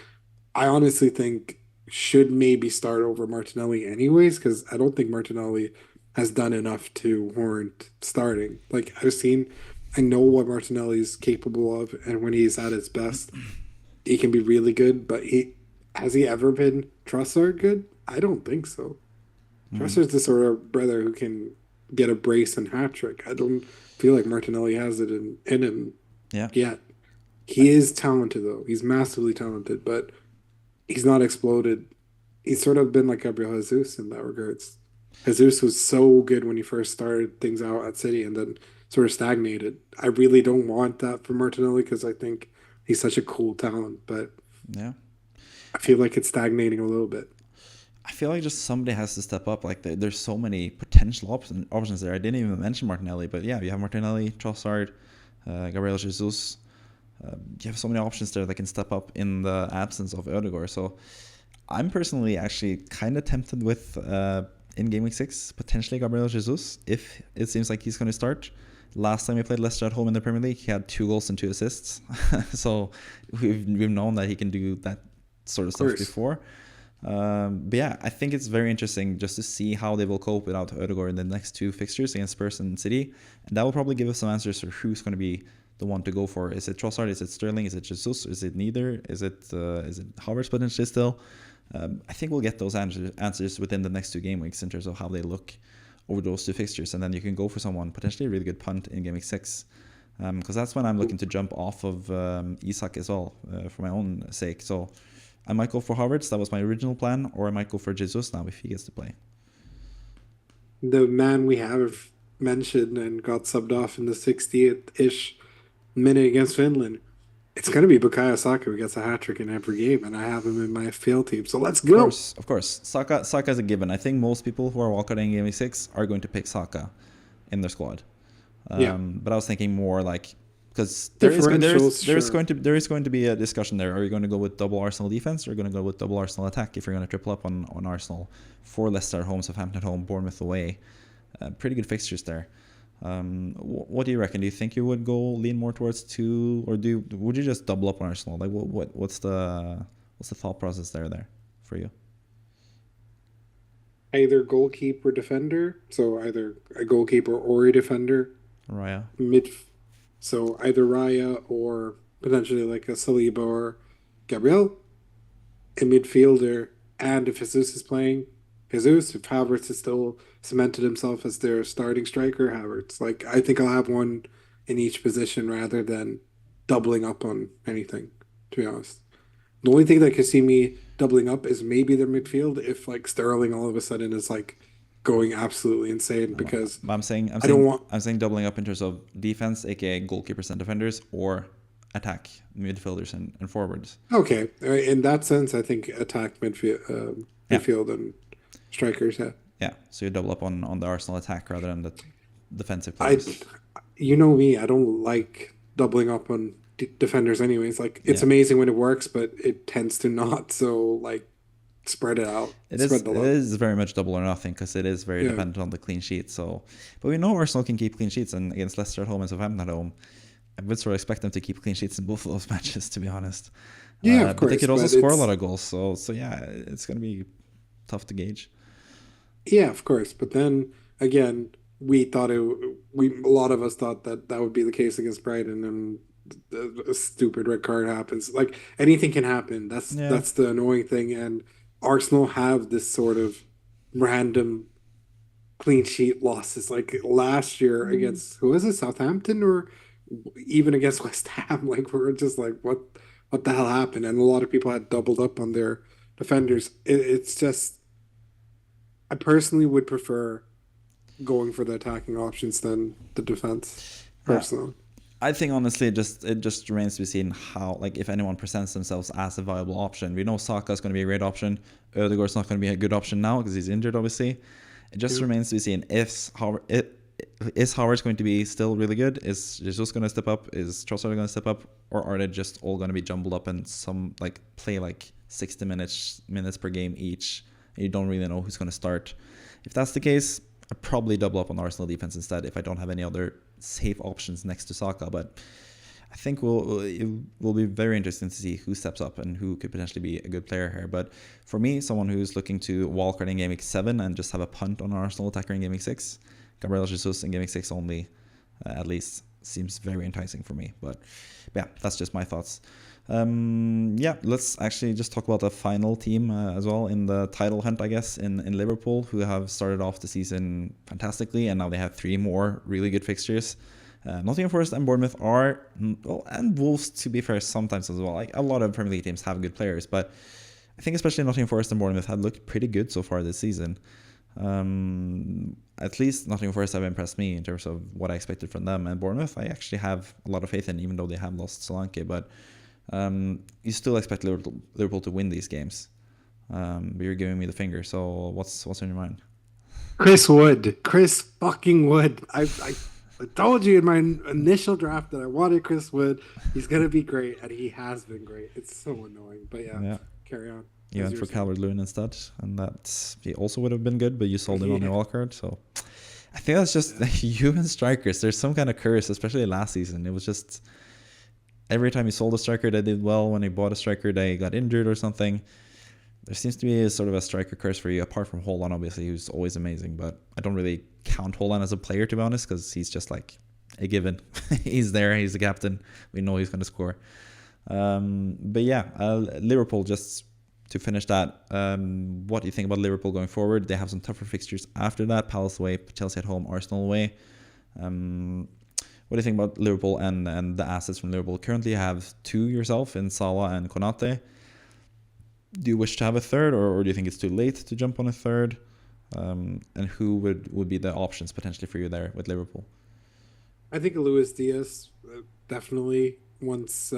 I honestly think should maybe start over Martinelli anyways, because I don't think Martinelli has done enough to warrant starting. Like, I know what Martinelli's capable of, and when he's at his best, he can be really good, but has he ever been Trossard good? I don't think so. Trossard's the sort of brother who can get a brace and hat trick. I don't feel like Martinelli has it in him Yeah. yet. He is talented though. He's massively talented, but he's not exploded. He's sort of been like Gabriel Jesus in that regards. Jesus was so good when he first started things out at City and then sort of stagnated. I really don't want that for Martinelli because I think he's such a cool talent, but Yeah. I feel like it's stagnating a little bit. I feel like just somebody has to step up. Like, there's so many potential options there. I didn't even mention Martinelli, but yeah, you have Martinelli, Trossard, Gabriel Jesus. You have so many options there that can step up in the absence of Ødegaard. So I'm personally actually kind of tempted with in Game Week 6 potentially Gabriel Jesus if it seems like he's going to start. Last time he played Leicester at home in the Premier League, he had 2 goals and 2 assists. So we've known that he can do that sort of stuff before. But yeah, I think it's very interesting just to see how they will cope without Ødegaard in the next 2 fixtures against Spurs and City. And that will probably give us some answers for who's going to be the one to go for. Is it Trossard? Is it Sterling? Is it Jesus? Is it neither? Is it Havertz potentially still? I think we'll get those answers within the next 2 game weeks in terms of how they look over those 2 fixtures. And then you can go for someone, potentially a really good punt in Game Week 6. because that's when I'm looking to jump off of Isak as well for my own sake. So I might go for Havertz. That was my original plan, or I might go for Jesus now if he gets to play. The man we have mentioned and got subbed off in the 60th-ish minute against Finland. It's going to be Bukayo Saka who gets a hat-trick in every game, and I have him in my FPL team. So let's go. Of course. Saka is a given. I think most people who are wildcarding Game Week 6 are going to pick Saka in their squad. But I was thinking more like, because there is going to be a discussion there. Are you going to go with double Arsenal defense, or are you going to go with double Arsenal attack if you're going to triple up on Arsenal? 4 Leicester at home, Southampton at home, Bournemouth away. Pretty good fixtures there. What do you reckon? Do you think you would lean more towards 2, or would you just double up on Arsenal? Like what's the thought process there for you? Either goalkeeper defender, so either a goalkeeper or a defender. Raya. So either Raya or potentially like a Saliba or Gabriel, a midfielder, and if Jesus is playing, if Havertz has still cemented himself as their starting striker, Havertz. Like, I think I'll have one in each position rather than doubling up on anything, to be honest. The only thing that could see me doubling up is maybe their midfield if like Sterling all of a sudden is like going absolutely insane, because I'm saying doubling up in terms of defense, aka goalkeepers and defenders, or attack, midfielders and forwards. Okay, in that sense, I think attack, midfield and strikers. Yeah, so you double up on the Arsenal attack rather than the defensive players. You know me, I don't like doubling up on defenders anyways. Like, it's amazing when it works, but it tends to not. So like, spread it out. It is very much double or nothing, because it is very dependent on the clean sheet. So, but we know Arsenal can keep clean sheets, and against Leicester at home and Southampton at home, I would sort of expect them to keep clean sheets in both of those matches, to be honest. Yeah, of course. But they could also score a lot of goals. So yeah, it's going to be tough to gauge. Yeah, of course. But then again, a lot of us thought that would be the case against Brighton, and a stupid red card happens. Like, anything can happen. That's the annoying thing. And Arsenal have this sort of random clean sheet losses. Like last year against, who was it, Southampton, or even against West Ham? Like, we're just like, what the hell happened? And a lot of people had doubled up on their defenders. It's just, I personally would prefer going for the attacking options than the defense, personally. I think honestly, it just remains to be seen how, like, if anyone presents themselves as a viable option. We know Saka is going to be a great option. Ødegaard's not going to be a good option now because he's injured, obviously. It just remains to be seen is Havertz going to be still really good? Is Jesus going to step up? Is Trossard going to step up? Or are they just all going to be jumbled up and some like play like 60 minutes per game each? And you don't really know who's going to start. If that's the case, I'd probably double up on Arsenal defense instead if I don't have any other safe options next to Saka. But I think it will be very interesting to see who steps up and who could potentially be a good player here. But for me, someone who's looking to wildcard in Game Week 7 and just have a punt on an Arsenal attacker in Game Week 6, Gabriel Jesus in Game Week 6 only, at least, seems very enticing for me. But yeah, that's just my thoughts. Let's actually just talk about the final team as well in the title hunt, I guess, in Liverpool, who have started off the season fantastically, and now they have 3 more really good fixtures. Nottingham Forest and Bournemouth are, and Wolves, to be fair, sometimes as well. Like, a lot of Premier League teams have good players, but I think especially Nottingham Forest and Bournemouth have looked pretty good so far this season. At least Nottingham Forest have impressed me in terms of what I expected from them, and Bournemouth I actually have a lot of faith in, even though they have lost Solanke. But you still expect Liverpool to win these games. But you're giving me the finger. So what's on your mind? Chris fucking Wood. I told you in my initial draft that I wanted Chris Wood. He's gonna be great, and he has been great. It's so annoying, but yeah. Carry on. You went for Calvert-Lewin instead, and that he also would have been good, but you sold him on your wildcard. So I think that's just human strikers. There's some kind of curse, especially last season. It was just every time you sold a striker, they did well. When you bought a striker, they got injured or something. There seems to be a sort of a striker curse for you, apart from Haaland, obviously, who's always amazing. But I don't really count Haaland as a player, to be honest, because he's just like a given. He's there. He's the captain. We know he's going to score. But yeah, Liverpool, just to finish that, what do you think about Liverpool going forward? They have some tougher fixtures after that. Palace away, Chelsea at home, Arsenal away. What do you think about Liverpool and the assets from Liverpool? Currently, you have two yourself in Salah and Konate. Do you wish to have a third, or do you think it's too late to jump on a third? And who would be the options potentially for you there with Liverpool? I think Luis Diaz definitely once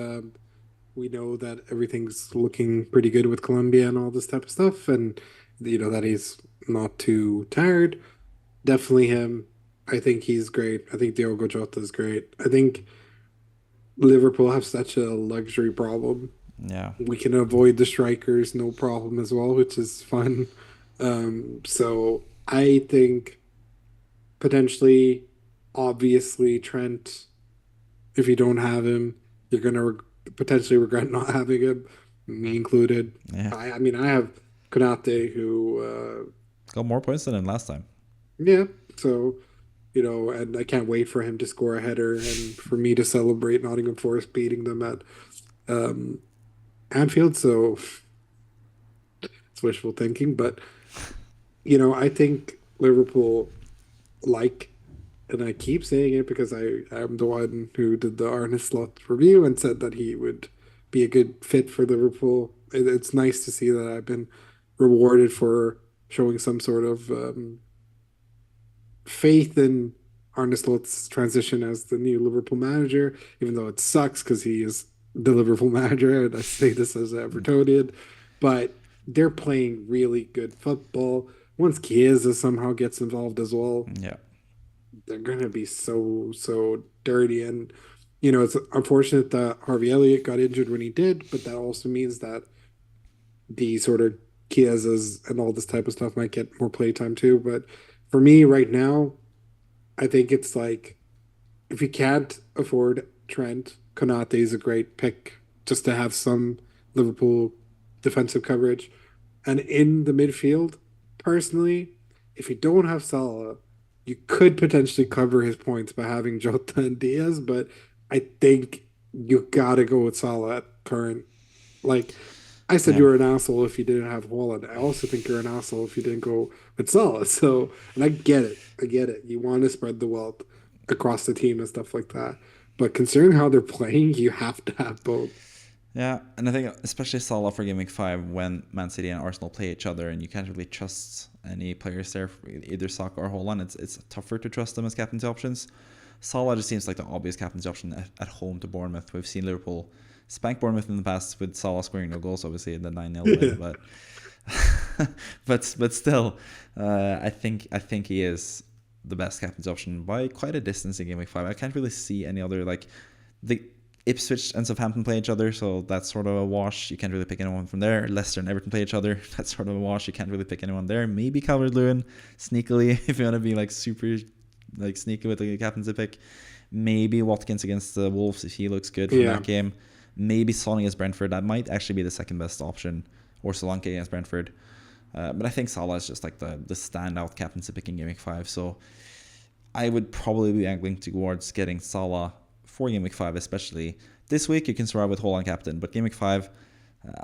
we know that everything's looking pretty good with Colombia and all this type of stuff, and that he's not too tired. Definitely him. I think he's great. I think Diogo Jota is great. I think Liverpool have such a luxury problem. Yeah, We can avoid the strikers no problem as well, which is fun. So I think potentially, obviously, Trent, if you don't have him, you're gonna potentially regret not having him, me included. yeah. I mean, I have Konate, who, Got more points than last time. yeah, so, and I can't wait for him to score a header and for me to celebrate Nottingham Forest beating them at um, Anfield. So it's wishful thinking, but, I think Liverpool, like, and I keep saying it because I'm the one who did the Arne Slot review and said that he would be a good fit for Liverpool. It's nice to see that I've been rewarded for showing some sort of faith in Arne Slot's transition as the new Liverpool manager, even though it sucks because he is the Liverpool manager, and I say this as an Evertonian, but they're playing really good football. Once Chiesa somehow gets involved as well, Yeah, they're gonna be so dirty. And it's unfortunate that Harvey Elliott got injured when he did, but that also means that the sort of Chiesas and all this type of stuff might get more playtime too. But for me right now, I think it's like if you can't afford Trent, Konate is a great pick just to have some Liverpool defensive coverage. And in the midfield, personally, if you don't have Salah, you could potentially cover his points by having Jota and Diaz, but I think you gotta go with Salah at current. Like I said, yeah, you were an asshole if you didn't have Haaland. I also think you're an asshole if you didn't go with Salah. So, and I get it. I get it. You want to spread the wealth across the team and stuff like that. But considering how they're playing, you have to have both. yeah. And I think especially Salah for Game Week 5 when Man City and Arsenal play each other, and you can't really trust any players there, either Saka or Haaland. It's tougher to trust them as captaincy options. Salah just seems like the obvious captaincy option at home to Bournemouth. We've seen Liverpool spank Bournemouth in the past with Salah scoring no goals, obviously in the 9-0 win, but but still, I think he is the best captain's option by quite a distance in Game Week 5. I can't really see any other, like, the Ipswich and Southampton play each other, so that's sort of a wash. You can't really pick anyone from there. Leicester and Everton play each other. That's sort of a wash. You can't really pick anyone there. Maybe Calvert-Lewin sneakily if you want to be like super like sneaky with a captaincy pick. Maybe Watkins against the Wolves if he looks good from that game. Maybe Son against Brentford. That might actually be the second best option, or Solanke against Brentford. But I think Salah is just like the standout captaincy pick in Game Week 5. So I would probably be angling towards getting Salah for Game Week 5, especially. This week you can survive with Haaland captain, but Game Week 5,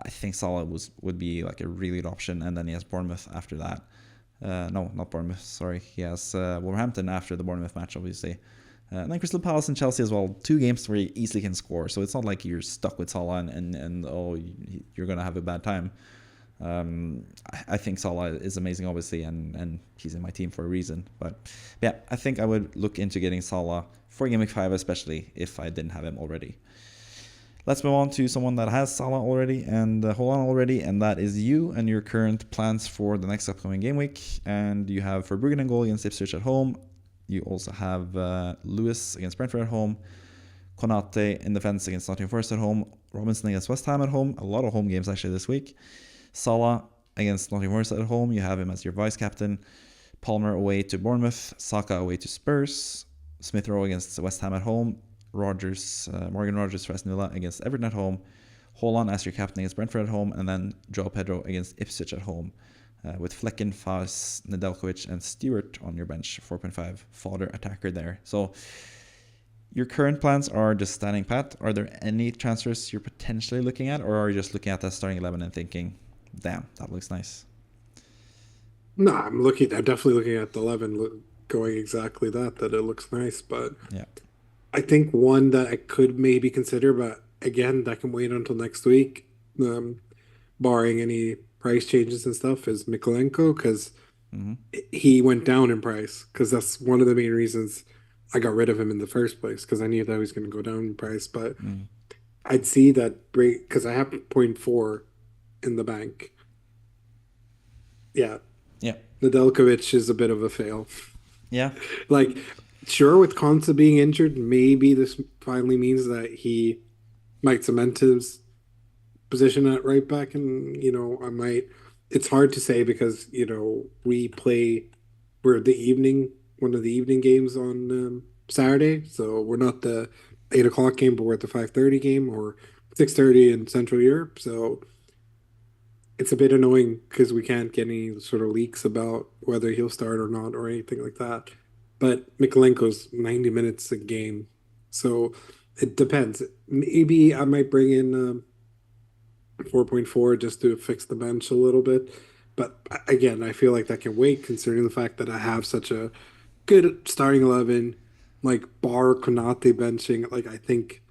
I think Salah would be like a really good option. And then he has Bournemouth after that. No, not Bournemouth, sorry. He has Wolverhampton after the Bournemouth match, obviously. And then Crystal Palace and Chelsea as well. 2 games where you easily can score. So it's not like you're stuck with Salah and you're going to have a bad time. I think Salah is amazing, obviously, and he's in my team for a reason. But yeah, I think I would look into getting Salah for Game Week 5, especially if I didn't have him already. Let's move on to someone that has Salah already and Haaland already, and that is you and your current plans for the next upcoming game week. And you have Verbruggen and goal against Ipswich at home. You also have Lewis against Brentford at home. Konate in defense against Nottingham Forest at home. Robinson against West Ham at home. A lot of home games actually this week. Salah against Nottingham Forest at home. You have him as your vice captain. Palmer away to Bournemouth. Saka away to Spurs. Smith Rowe against West Ham at home. Morgan Rogers for Aston Villa against Everton at home. Haaland as your captain against Brentford at home. And then Joao Pedro against Ipswich at home. With Flecken, Faes, Nedeljkovic, and Stewart on your bench. 4.5 fodder attacker there. So your current plans are just standing pat. Are there any transfers you're potentially looking at, or are you just looking at that starting 11 and thinking, damn, that looks nice? No, I'm definitely looking at the 11 going exactly that it looks nice. But yeah, I think one that I could maybe consider, but again, that can wait until next week, um, barring any price changes and stuff, is Mikolenko because Hmm. he went down in price. Because that's one of the main reasons I got rid of him in the first place because I knew that he was going to go down in price. But Mm. I'd see that break because I have zero point 0.4 in the bank. Yeah, Yeah. Nedeljkovic is a bit of a fail. Yeah. Like, sure, with Konsa being injured, maybe this finally means that he might cement his position at right back, and I might. It's hard to say because we're the evening one of the evening games on Saturday, so we're not the 8 o'clock game, but we're at the 5:30 game or 6:30 in Central Europe. So it's a bit annoying because we can't get any sort of leaks about whether he'll start or not or anything like that. But Mikolenko's 90 minutes a game, so it depends. Maybe I might bring in 4.4 just to fix the bench a little bit. But again, I feel like that can wait considering the fact that I have such a good starting 11, like bar Konate benching. Like I think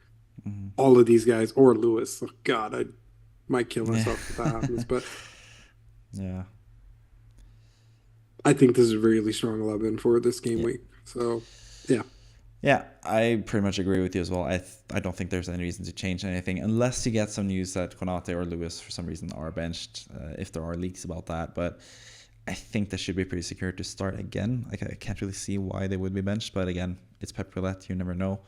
Hmm. all of these guys or Lewis, oh God, I might kill Yeah. myself if that happens. But Yeah. I think this is a really strong 11 for this game Yeah. week. So yeah, Yeah, I pretty much agree with you as well. I don't think there's any reason to change anything unless you get some news that Konate or Lewis for some reason are benched, if there are leaks about that. But I think that should be pretty secure to start again. Like I can't really see why they would be benched, but again, it's Pep Roulette. You never know.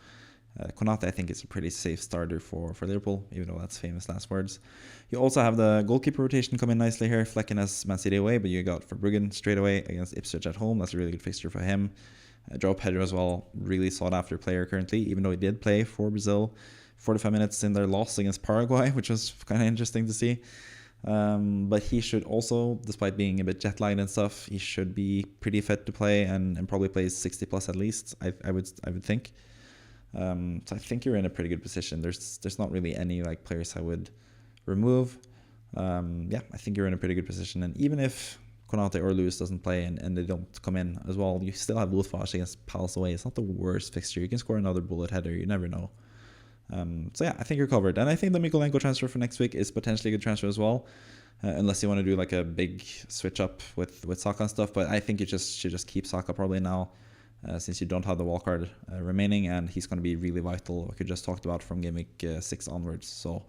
Konate, I think, is a pretty safe starter for Liverpool, even though that's famous last words. You also have the goalkeeper rotation coming nicely here. Flecken has Man City away, but you got Verbruggen straight away against Ipswich at home. That's a really good fixture for him. João Pedro as well, really sought after player currently, even though he did play for Brazil 45 minutes in their loss against Paraguay, which was kind of interesting to see. But he should also, despite being a bit jet lagged and stuff, he should be pretty fit to play and probably plays 60 plus at least. I would think. So I think you're in a pretty good position. There's not really any like players I would remove. Yeah, I think you're in a pretty good position. And even if Konate or Lewis doesn't play and they don't come in as well, you still have Wolfsburg against Palace away. It's not the worst fixture. You can score another bullet header. You never know. So yeah, I think you're covered. And I think the Mikolenko transfer for next week is potentially a good transfer as well. Unless you want to do like a big switch up with Saka and stuff. But I think you should just keep Saka probably now. Since you don't have the wildcard remaining, and he's going to be really vital, like we just talked about, from game week 6 onwards. So,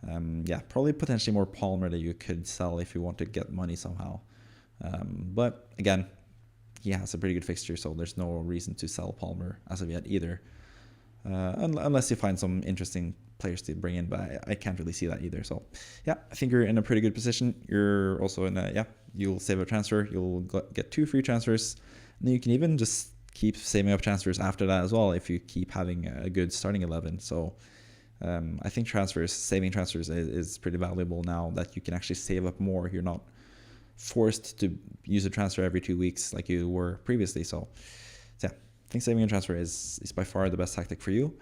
yeah, probably potentially more Palmer that you could sell if you want to get money somehow. But again, he has a pretty good fixture, so there's no reason to sell Palmer as of yet either. Unless you find some interesting players to bring in, but I can't really see that either. So, yeah, I think you're in a pretty good position. You're also in a, you'll save a transfer. You'll get 2 free transfers. And then you can even just keep saving up transfers after that as well if you keep having a good starting 11. So I think saving transfers is pretty valuable now that you can actually save up more. You're not forced to use a transfer every 2 weeks like you were previously. So yeah, I think saving a transfer is by far the best tactic for you.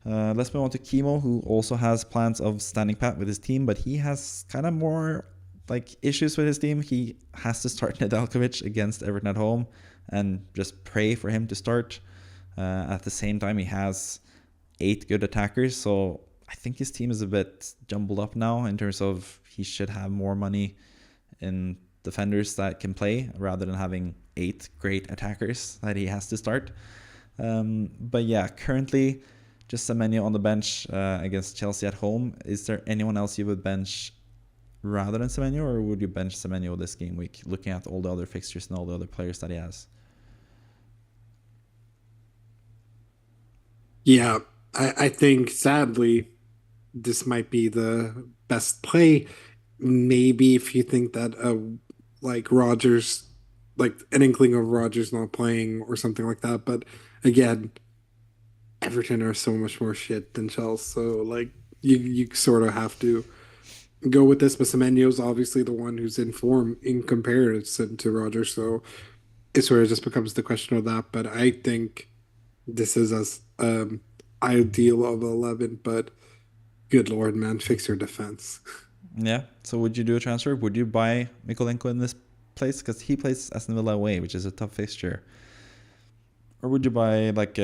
Let's move on to Kimo, who also has plans of standing pat with his team, but he has kind of more like issues with his team. He has to start Nedeljkovic against Everton at home and just pray for him to start. At the same time, he has 8 good attackers, so I think his team is a bit jumbled up now in terms of he should have more money in defenders that can play rather than having 8 great attackers that he has to start. But yeah, currently just Semenyo on the bench against Chelsea at home. Is there anyone else you would bench rather than Semenyo, or would you bench Semenyo this game week, looking at all the other fixtures and all the other players that he has? yeah. I think sadly this might be the best play. Maybe if you think that like Rogers, like an inkling of Rogers not playing or something like that. But again, Everton are so much more shit than Chelsea. So like you sort of have to go with this. But Semenyo's obviously the one who's in form in comparison to Rogers. So it sort of just becomes the question of that. But I think this is as ideal of 11. But good Lord, man, fix your defense. Yeah. So would you do a transfer? Would you buy Mikolenko in this place? Because he plays Aston Villa away, which is a tough fixture. Or would you buy like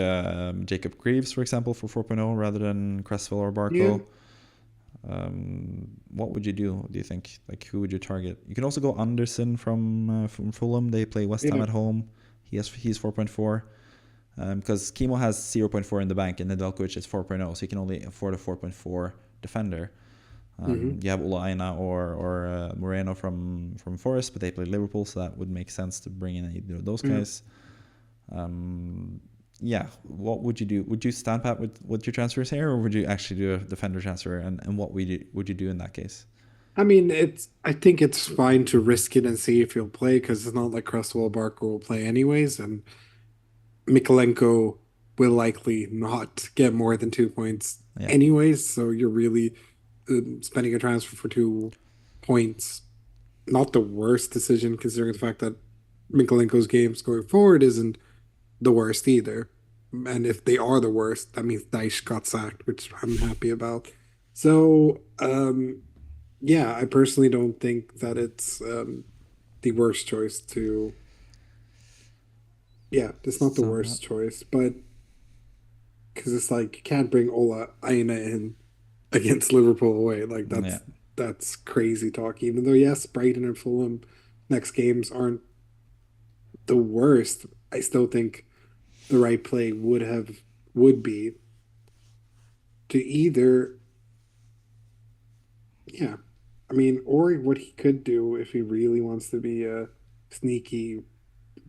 Jacob Greaves, for example, for 4.0 rather than Cresswell or Barco? Yeah. What would you do you think? Like, who would you target? You can also go Anderson from Fulham. They play West Ham at home. He's 4.4. Because Kimo has 0.4 in the bank and Nedeljkovic is 4.0, so you can only afford a 4.4 defender. You have Ola Aina or Moreno from Forest, but they play Liverpool, so that would make sense to bring in either of those guys. What would you do? Would you stand pat with your transfers here, or would you actually do a defender transfer? And what would you do in that case? I mean, I think it's fine to risk it and see if he'll play because it's not like Cresswell Barker will play anyways, and Mikolenko will likely not get more than 2 points anyways. So you're really spending a transfer for 2 points. Not the worst decision considering the fact that Mikolenko's games going forward isn't the worst either. And if they are the worst, that means Dyche got sacked, which I'm happy about. So, I personally don't think that it's the worst choice to. Yeah, it's not the worst choice, but because it's like you can't bring Ola Aina in against Liverpool away. Like that's crazy talk. Even though yes, Brighton and Fulham next games aren't the worst, I still think the right play would be to either I mean, or what he could do if he really wants to be a sneaky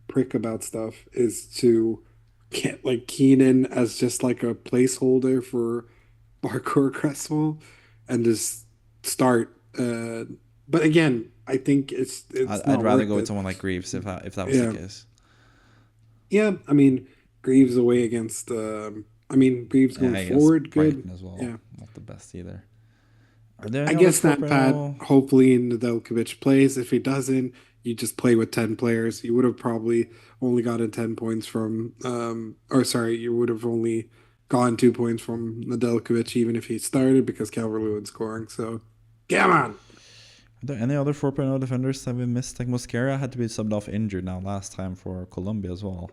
prick about stuff is to get like Keenan as just like a placeholder for Barker Cresswell and just start. But again, I think it's I'd rather go with someone like Greaves if that was the case. Yeah, I mean Greaves away against. Greaves going forward, good Brighton as well. Yeah, not the best either. I guess that Pat hopefully Nedeljkovic plays. If he doesn't, you just play with 10 players. You would have probably only gotten 10 points from, you would have only gotten 2 points from Nedeljkovic even if he started because Calvert-Lewin's scoring. So, come on. Are there any other 4.0 defenders that we missed? Like Mosquera had to be subbed off injured now last time for Colombia as well.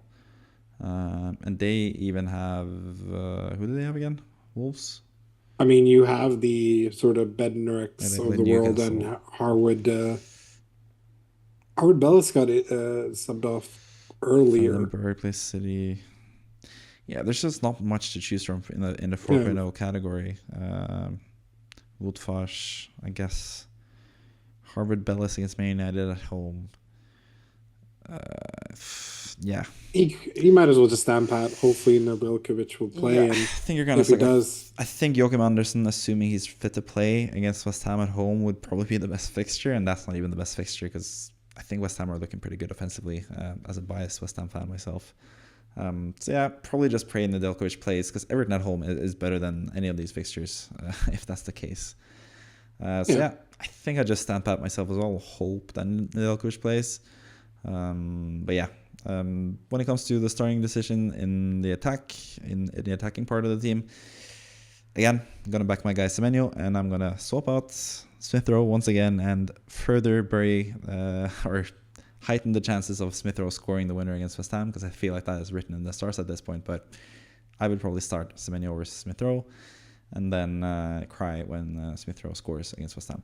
And they even have, who do they have again? Wolves? I mean, you have the sort of Bednareks of the world and Harwood. Harwood Bellis got subbed off earlier. Berkeley City. Yeah, there's just not much to choose from in the 4.0 category. Woodfors, I guess. Harvard Bellis against Man United at home. He might as well just stand pat. Hopefully Nedeljkovic will play. And I think you're gonna. I think Joachim Andersen, assuming he's fit to play against West Ham at home, would probably be the best fixture, and that's not even the best fixture because I think West Ham are looking pretty good offensively. As a biased West Ham fan myself, probably just pray Nedeljkovic plays because Everton at home is better than any of these fixtures if that's the case. I think I just stand pat myself as well. Hope that Nedeljkovic plays. When it comes to the starting decision in the the attacking part of the team, again, I'm going to back my guy Semenyo, and I'm going to swap out Smith Rowe once again and further bury or heighten the chances of Smith Rowe scoring the winner against West Ham because I feel like that is written in the stars at this point. But I would probably start Semenyo versus Smith Rowe and then cry when Smith Rowe scores against West Ham.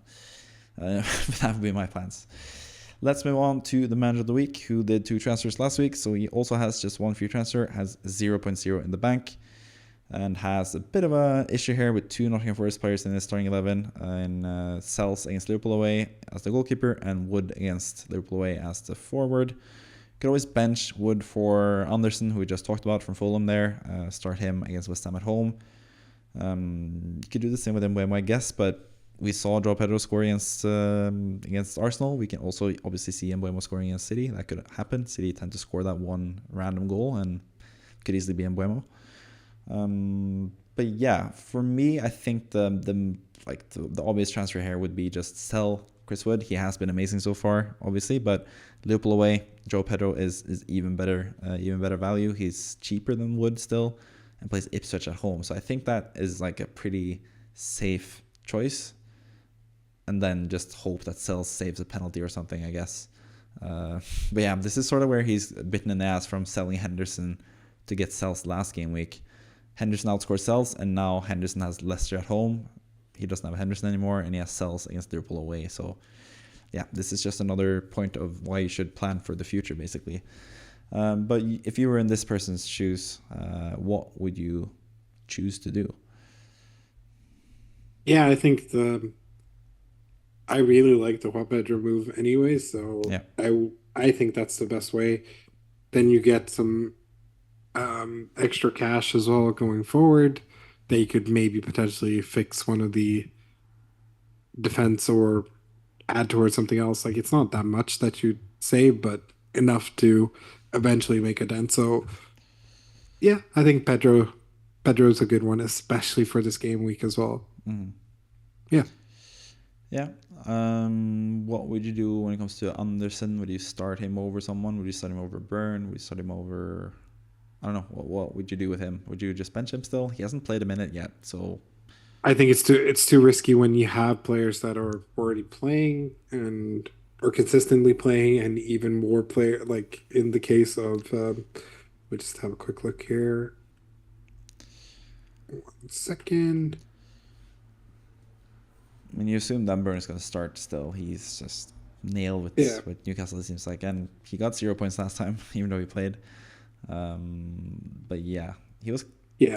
That would be my plans. Let's move on to the manager of the week, who did 2 transfers last week. So he also has just 1 free transfer, has 0.0 in the bank, and has a bit of a issue here with 2 Nottingham Forest players in his starting 11, in Sells against Liverpool away as the goalkeeper, and Wood against Liverpool away as the forward. You could always bench Wood for Anderson, who we just talked about from Fulham there, start him against West Ham at home. You could do the same with Mbeumo, I guess, but we saw João Pedro score against Arsenal. We can also obviously see Mbeumo scoring against City. That could happen. City tend to score that one random goal and could easily be Mbeumo. But yeah, for me, I think the obvious transfer here would be just sell Chris Wood. He has been amazing so far, obviously, but Liverpool away, João Pedro is even better value. He's cheaper than Wood still and plays Ipswich at home. So I think that is like a pretty safe choice. And then just hope that Sells saves a penalty or something, I guess. But yeah, this is sort of where he's bitten in the ass from selling Henderson to get Sells last game week. Henderson outscored Sells, and now Henderson has Leicester at home. He doesn't have Henderson anymore, and he has Sells against Liverpool away. So, yeah, this is just another point of why you should plan for the future, basically. But if you were in this person's shoes, what would you choose to do? Yeah, I think I really like the Juan Pedro move anyway, so Yeah. I think that's the best way. Then you get some extra cash as well going forward. That you could maybe potentially fix one of the defense or add towards something else. Like it's not that much that you save, but enough to eventually make a dent. So yeah, I think Pedro's a good one, especially for this game week as well. Mm-hmm. Yeah. Yeah. What would you do when it comes to Anderson? Would you start him over someone? Would you start him over Burn? Would you start him over... I don't know. What would you do with him? Would you just bench him still? He hasn't played a minute yet, so... I think it's too risky when you have players that are already playing and or consistently playing, and even more player like in the case of we just have a quick look here. 1 second. I mean, you assume Dan Burn is going to start still. He's just nailed with Newcastle, it seems like. And he got 0 points last time, even though he played. But yeah, he was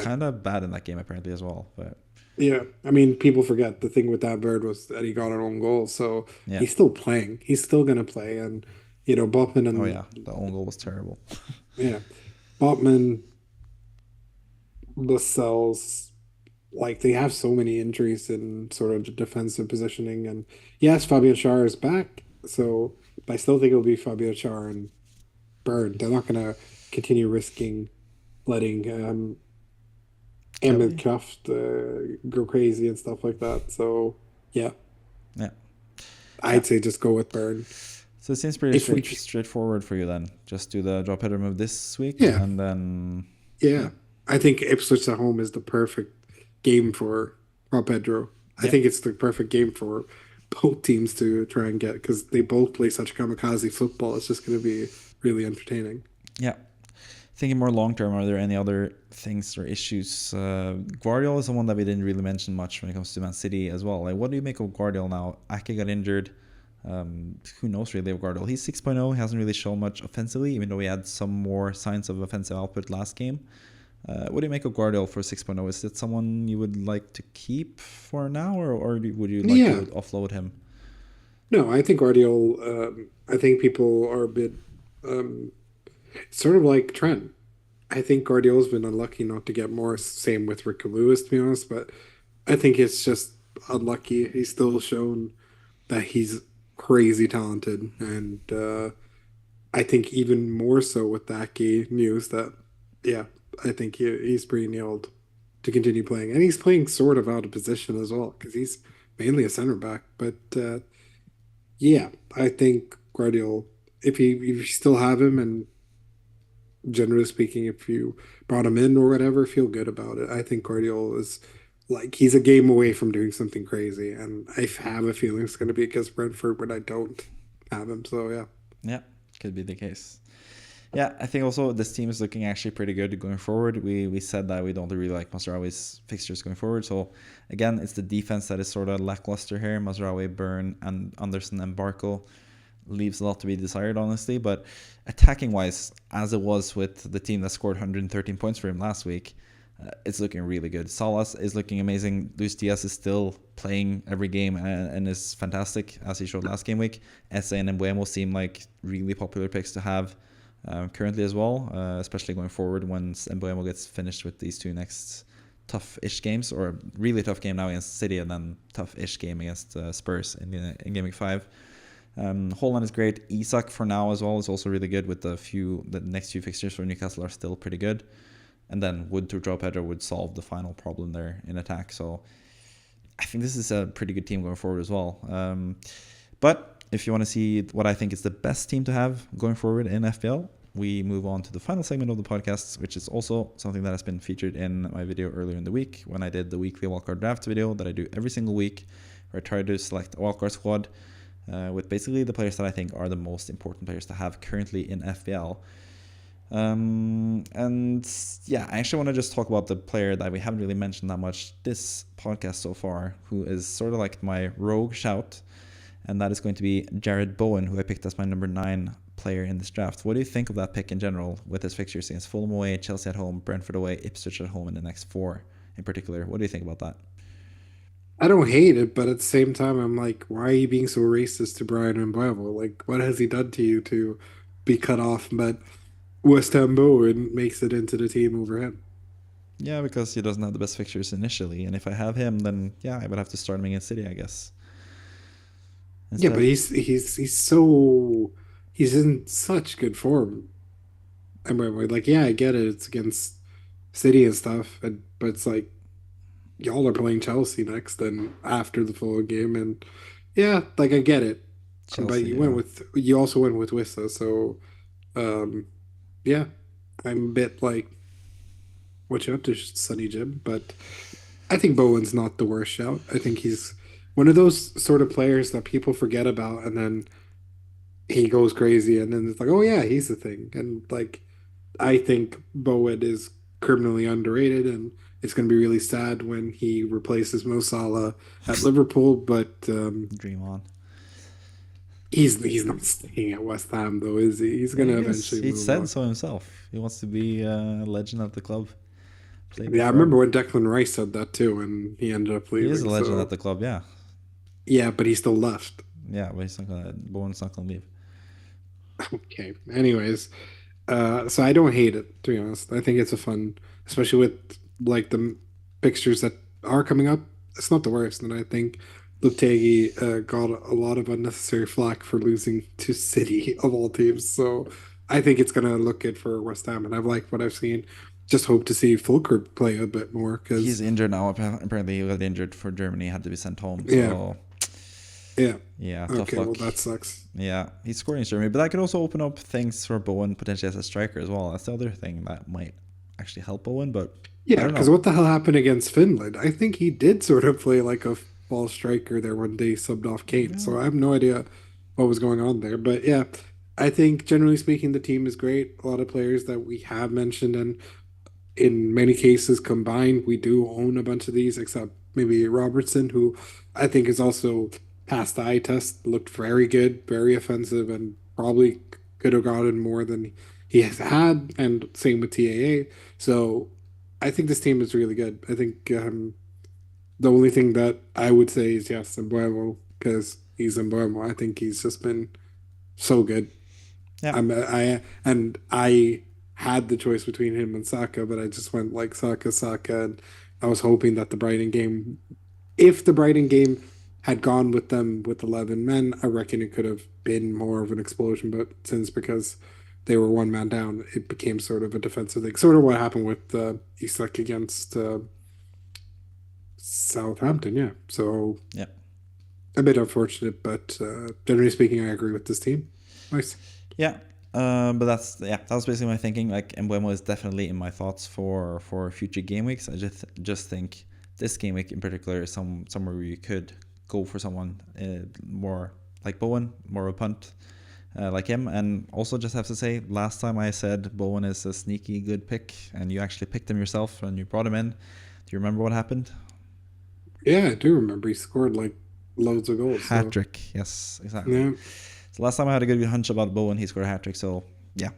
kind of bad in that game apparently as well. But yeah, I mean, people forget the thing with that Bird was that he got an own goal, so he's still playing. He's still gonna play, and Botman and the own goal was terrible. Yeah, Botman, Lascelles, like they have so many injuries in sort of defensive positioning, and yes, Fabian Schär is back, so but I still think it'll be Fabian Schär and Bird. They're not gonna continue risking letting Ahmed Kraft go crazy and stuff like that. So yeah, I'd say just go with Burn. So it seems pretty straightforward for you then. Just do the drop header move this week, and then I think Ipswich at home is the perfect game for Juan Pedro. I think it's the perfect game for both teams to try and get, because they both play such kamikaze football. It's just going to be really entertaining. Yeah. Thinking more long term, are there any other things or issues? Guardiola is someone that we didn't really mention much when it comes to Man City as well. Like, what do you make of Guardiola now? Ake got injured. Who knows really of Guardiola? He's 6.0. He hasn't really shown much offensively, even though he had some more signs of offensive output last game. What do you make of Guardiola for 6.0? Is it someone you would like to keep for now, or would you like to offload him? No, I think Guardiola. I think people are a bit sort of like Trent. I think Guardiola's been unlucky not to get more. Same with Rick Lewis, to be honest. But I think it's just unlucky. He's still shown that he's crazy talented, and I think even more so with the Ake news that I think he's pretty nailed to continue playing, and he's playing sort of out of position as well because he's mainly a center back. But I think Guardiola, if you still have him, and generally speaking, if you brought him in or whatever, feel good about it. I think Guardiola is like, he's a game away from doing something crazy, and I have a feeling it's going to be against Brentford when I don't have him. So yeah, could be the case. Yeah, I think also this team is looking actually pretty good going forward. We said that we don't really like Mazraoui's fixtures going forward. So again, it's the defense that is sort of lackluster here. Mazraoui, Burn, and Anderson and Barco leaves a lot to be desired, honestly. But attacking wise, as it was with the team that scored 113 points for him last week, it's looking really good. Salah is looking amazing. Luis Diaz is still playing every game and is fantastic, as he showed last game week. Eze and Mbeumo seem like really popular picks to have currently as well, especially going forward once Mbeumo gets finished with these two next tough-ish games, or a really tough game now against City and then tough-ish game against Spurs in Game Week 5. Haaland is great. Isak for now as well is also really good, with the next few fixtures for Newcastle are still pretty good. And then Wood to drop header would solve the final problem there in attack. So I think this is a pretty good team going forward as well. But if you want to see what I think is the best team to have going forward in FPL, we move on to the final segment of the podcast, which is also something that has been featured in my video earlier in the week when I did the weekly Wildcard draft video that I do every single week, where I try to select a Wildcard squad with basically the players that I think are the most important players to have currently in FPL. And yeah, I actually want to just talk about the player that we haven't really mentioned that much this podcast so far, who is sort of like my rogue shout, and that is going to be Jared Bowen, who I picked as my number 9 player in this draft. What do you think of that pick in general with his fixtures against Fulham away, Chelsea at home, Brentford away, Ipswich at home in the next 4 in particular? What do you think about that? I don't hate it, but at the same time, I'm like, why are you being so racist to Brian Mbeumo? Like, what has he done to you to be cut off? But West Ham Bowen makes it into the team over him. Yeah, because he doesn't have the best fixtures initially, and if I have him, then yeah, I would have to start him against City, I guess. Yeah, but Instead, he's in such good form. And we're like, yeah, I get it. It's against City and stuff, but it's like y'all are playing Chelsea next and after the full game, and yeah, like I get it. But Chelsea, yeah. you also went with Wissa, so um, yeah, I'm a bit like what you up to, Sonny Jim, but I think Bowen's not the worst shout. I think he's one of those sort of players that people forget about, and then he goes crazy, and then it's like, oh yeah, he's the thing. And like, I think Bowen is criminally underrated, and it's going to be really sad when he replaces Mo Salah at Liverpool. But Dream on. he's not staying at West Ham, though, is he? He's Yeah, going he to is. eventually He move said on. so himself. He wants to be a legend of the club. Play Yeah, I forever. remember when Declan Rice said that too, and he ended up He is a leaving. legend at So the club, yeah. yeah, but he still left. Yeah, but he's not gonna. Bowen's not gonna leave. Okay. Anyways, so I don't hate it, to be honest. I think it's a fun, especially with like the pictures that are coming up. It's not the worst, and I think Lutegi got a lot of unnecessary flack for losing to City of all teams. So I think it's gonna look good for West Ham, and I've liked what I've seen. Just hope to see Fulker play a bit more He's because injured now. Apparently, he got injured for Germany. Had to be sent home. yeah, So yeah. yeah, tough Okay, well luck. that sucks. Yeah, he's scoring in Germany, but that could also open up things for Bowen potentially as a striker as well. That's the other thing that might actually help Bowen, but I Yeah, don't because know. what the hell happened against Finland? I think he did sort of play like a false striker there one day, subbed off Kane. Yeah, So I have no idea what was going on there. But yeah, I think generally speaking, the team is great. A lot of players that we have mentioned, and in many cases combined, we do own a bunch of these, except maybe Robertson, who I think is also passed the eye test, looked very good, very offensive, and probably could have gotten more than he has had. And same with TAA. So I think this team is really good. I think the only thing that I would say is yes, Mbeumo, because he's Mbeumo. I think he's just been so good. yeah, I had the choice between him and Saka, but I just went like Saka, and I was hoping that the Brighton game, if the Brighton game had gone with them with 11 men, I reckon it could have been more of an explosion. But since because they were one man down, it became sort of a defensive thing. Sort of what happened with Isak against Southampton. Yeah, so yeah. a bit unfortunate, but generally speaking, I agree with this team. Nice. Yeah, but that was basically my thinking. Like Mbeumo is definitely in my thoughts for future game weeks. I just think this game week in particular is somewhere where you could go for someone more like Bowen, more of a punt like him. And also just have to say, last time I said Bowen is a sneaky good pick, and you actually picked him yourself and you brought him in. Do you remember what happened? Yeah, I do remember he scored like loads of goals. Hat So trick. Yes, exactly. yeah. So last time I had a good hunch about Bowen, he scored a hat trick. So yeah,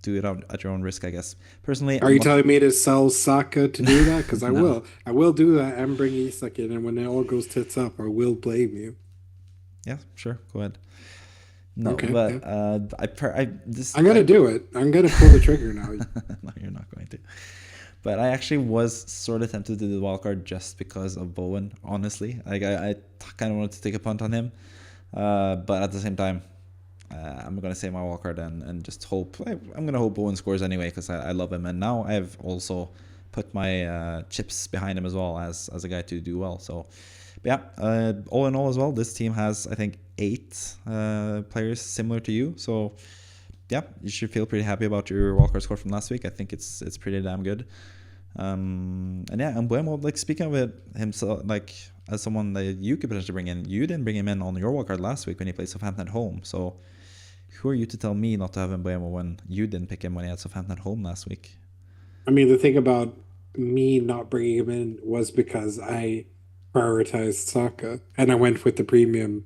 do it at your own risk, I guess. Personally, Are I'm you not. telling me to sell Saka to do that? Because I No. will. I will do that and bring Isak in, and when it all goes tits up, I will blame you. Yeah, sure. Go ahead. No, Okay, yeah. but I this I'm gonna I do it. I'm gonna pull the trigger now. no, you're not going to. But I actually was sort of tempted to do the wildcard just because of Bowen. Honestly, like I kind of wanted to take a punt on him, but at the same time, I'm gonna say my wildcard and just hope. I'm gonna hope Bowen scores anyway because I love him, and now I've also put my chips behind him as well as a guy to do well. So, but yeah, all in all as well, this team has I think 8 players similar to you. So yeah, you should feel pretty happy about your wildcard score from last week. I think it's pretty damn good. And yeah, and Mbeumo, like speaking of it himself, like as someone that you could potentially bring in, you didn't bring him in on your wildcard last week when he played Southampton at home. So Who are you to tell me not to have Mbeumo when you didn't pick him when he had Southampton at home last week? I mean, the thing about me not bringing him in was because I prioritized Saka and I went with the premium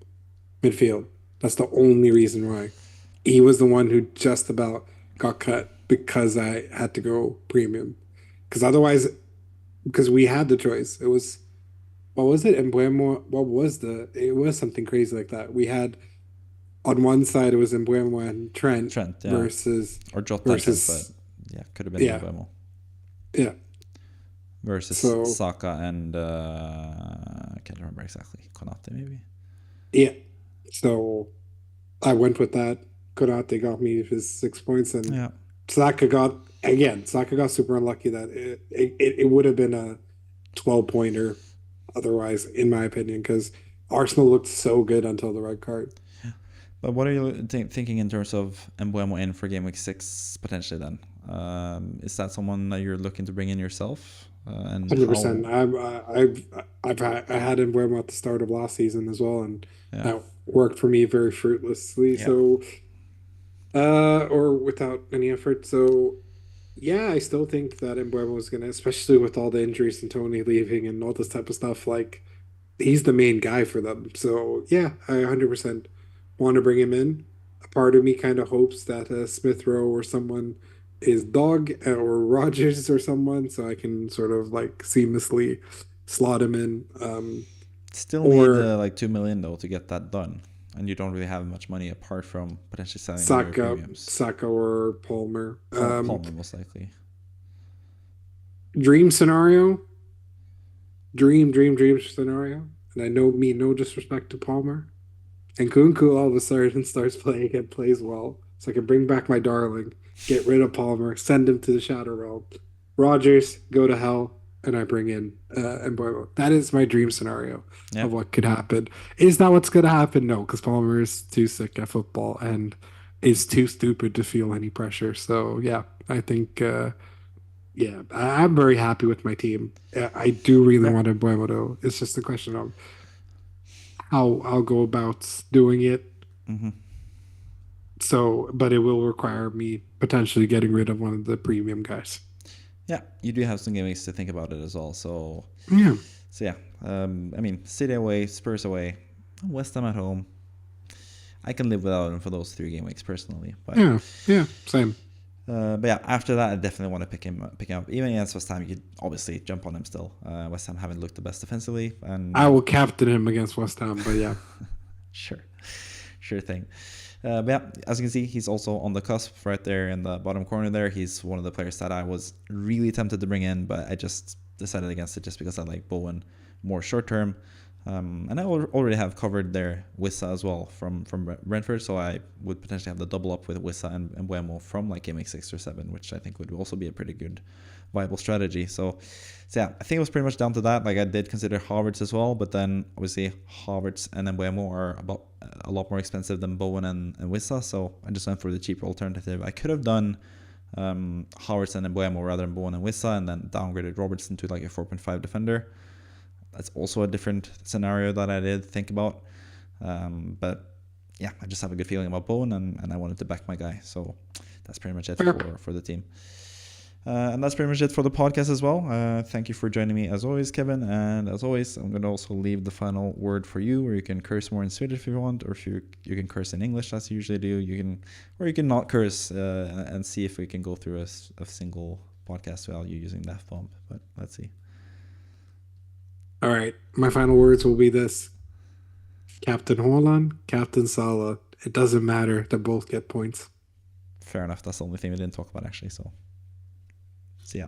midfield. That's the only reason why. He was the one who just about got cut because I had to go premium. Because otherwise, because we had the choice. It was, what was it? Mbeumo, it was something crazy like that. We had, on one side, it was Mbeumo and Trent Trent, yeah. versus, Or Jota and Trent, but versus, yeah, could have been yeah, Mbeumo. yeah. Versus So, Saka and I can't remember exactly. Konate maybe. yeah. So I went with that. Konate got me his 6 points, and Yeah. Saka got super unlucky that it would have been a 12 pointer otherwise, in my opinion, because Arsenal looked so good until the red card. But what are you thinking in terms of Mbeumo in for game week 6 potentially then? Is that someone that you're looking to bring in yourself? And 100%. how? I had Mbeumo at the start of last season as well, and Yeah. that worked for me very fruitlessly. Yeah. So, or without any effort. So, yeah, I still think that Mbeumo is gonna, especially with all the injuries and Tony leaving and all this type of stuff, like he's the main guy for them. So yeah, I 100% want to bring him in. A part of me kind of hopes that Smith Rowe or someone is Dog or Rogers or someone, so I can sort of like seamlessly slot him in. Still need Or like 2 million though to get that done. And you don't really have much money apart from potentially selling all your Saka, premiums. Saka or Palmer. Palmer most likely. Dream scenario. Dream scenario. And I know me, no disrespect to Palmer. And Kunku all of a sudden starts playing and plays well. So I can bring back my darling, get rid of Palmer, send him to the Shadow Realm. Rogers, go to hell, and I bring in Mbeumo. That is my dream scenario Yeah. of what could happen. Is that what's going to happen? No, because Palmer is too sick at football and is too stupid to feel any pressure. So, yeah, I think, I'm very happy with my team. I do really Yeah. want Mbeumo, though. It's just a question of how I'll go about doing it. Mm-hmm. So, but it will require me potentially getting rid of one of the premium guys. Yeah, you do have some game weeks to think about it as well. So Yeah, yeah, I mean, City away, Spurs away, West Ham at home. I can live without him for those 3 game weeks personally. But yeah, same. but yeah, after that, I definitely want to pick him up. Even against West Ham, you could obviously jump on him still. West Ham haven't looked the best defensively, and I will captain him against West Ham, but yeah. sure thing. But yeah, as you can see, he's also on the cusp right there in the bottom corner there. He's one of the players that I was really tempted to bring in, but I just decided against it just because I like Bowen more short term. And I already have covered their Wissa as well from Brentford, so I would potentially have the double up with Wissa and Mbeumo from like game week 6 or 7, which I think would also be a pretty good viable strategy. So yeah, I think it was pretty much down to that. Like I did consider Havertz as well, but then obviously Havertz and Mbeumo are about a lot more expensive than Bowen and Wissa, so I just went for the cheaper alternative. I could have done Havertz and Mbeumo rather than Bowen and Wissa, and then downgraded Robertson to like a 4.5 defender. That's also a different scenario that I did think about. But yeah, I just have a good feeling about Bowen, and I wanted to back my guy. So that's pretty much it for the team. And that's pretty much it for the podcast as well. Thank you for joining me as always, Kevin. And as always, I'm going to also leave the final word for you, where you can curse more in Swedish if you want, or if you can curse in English as you usually do. Or you can not curse and see if we can go through a single podcast value using the F-bomb. But let's see. All right, my final words will be this: Captain Haaland, Captain Salah. It doesn't matter. They both get points. Fair enough. That's the only thing we didn't talk about actually. So, see ya.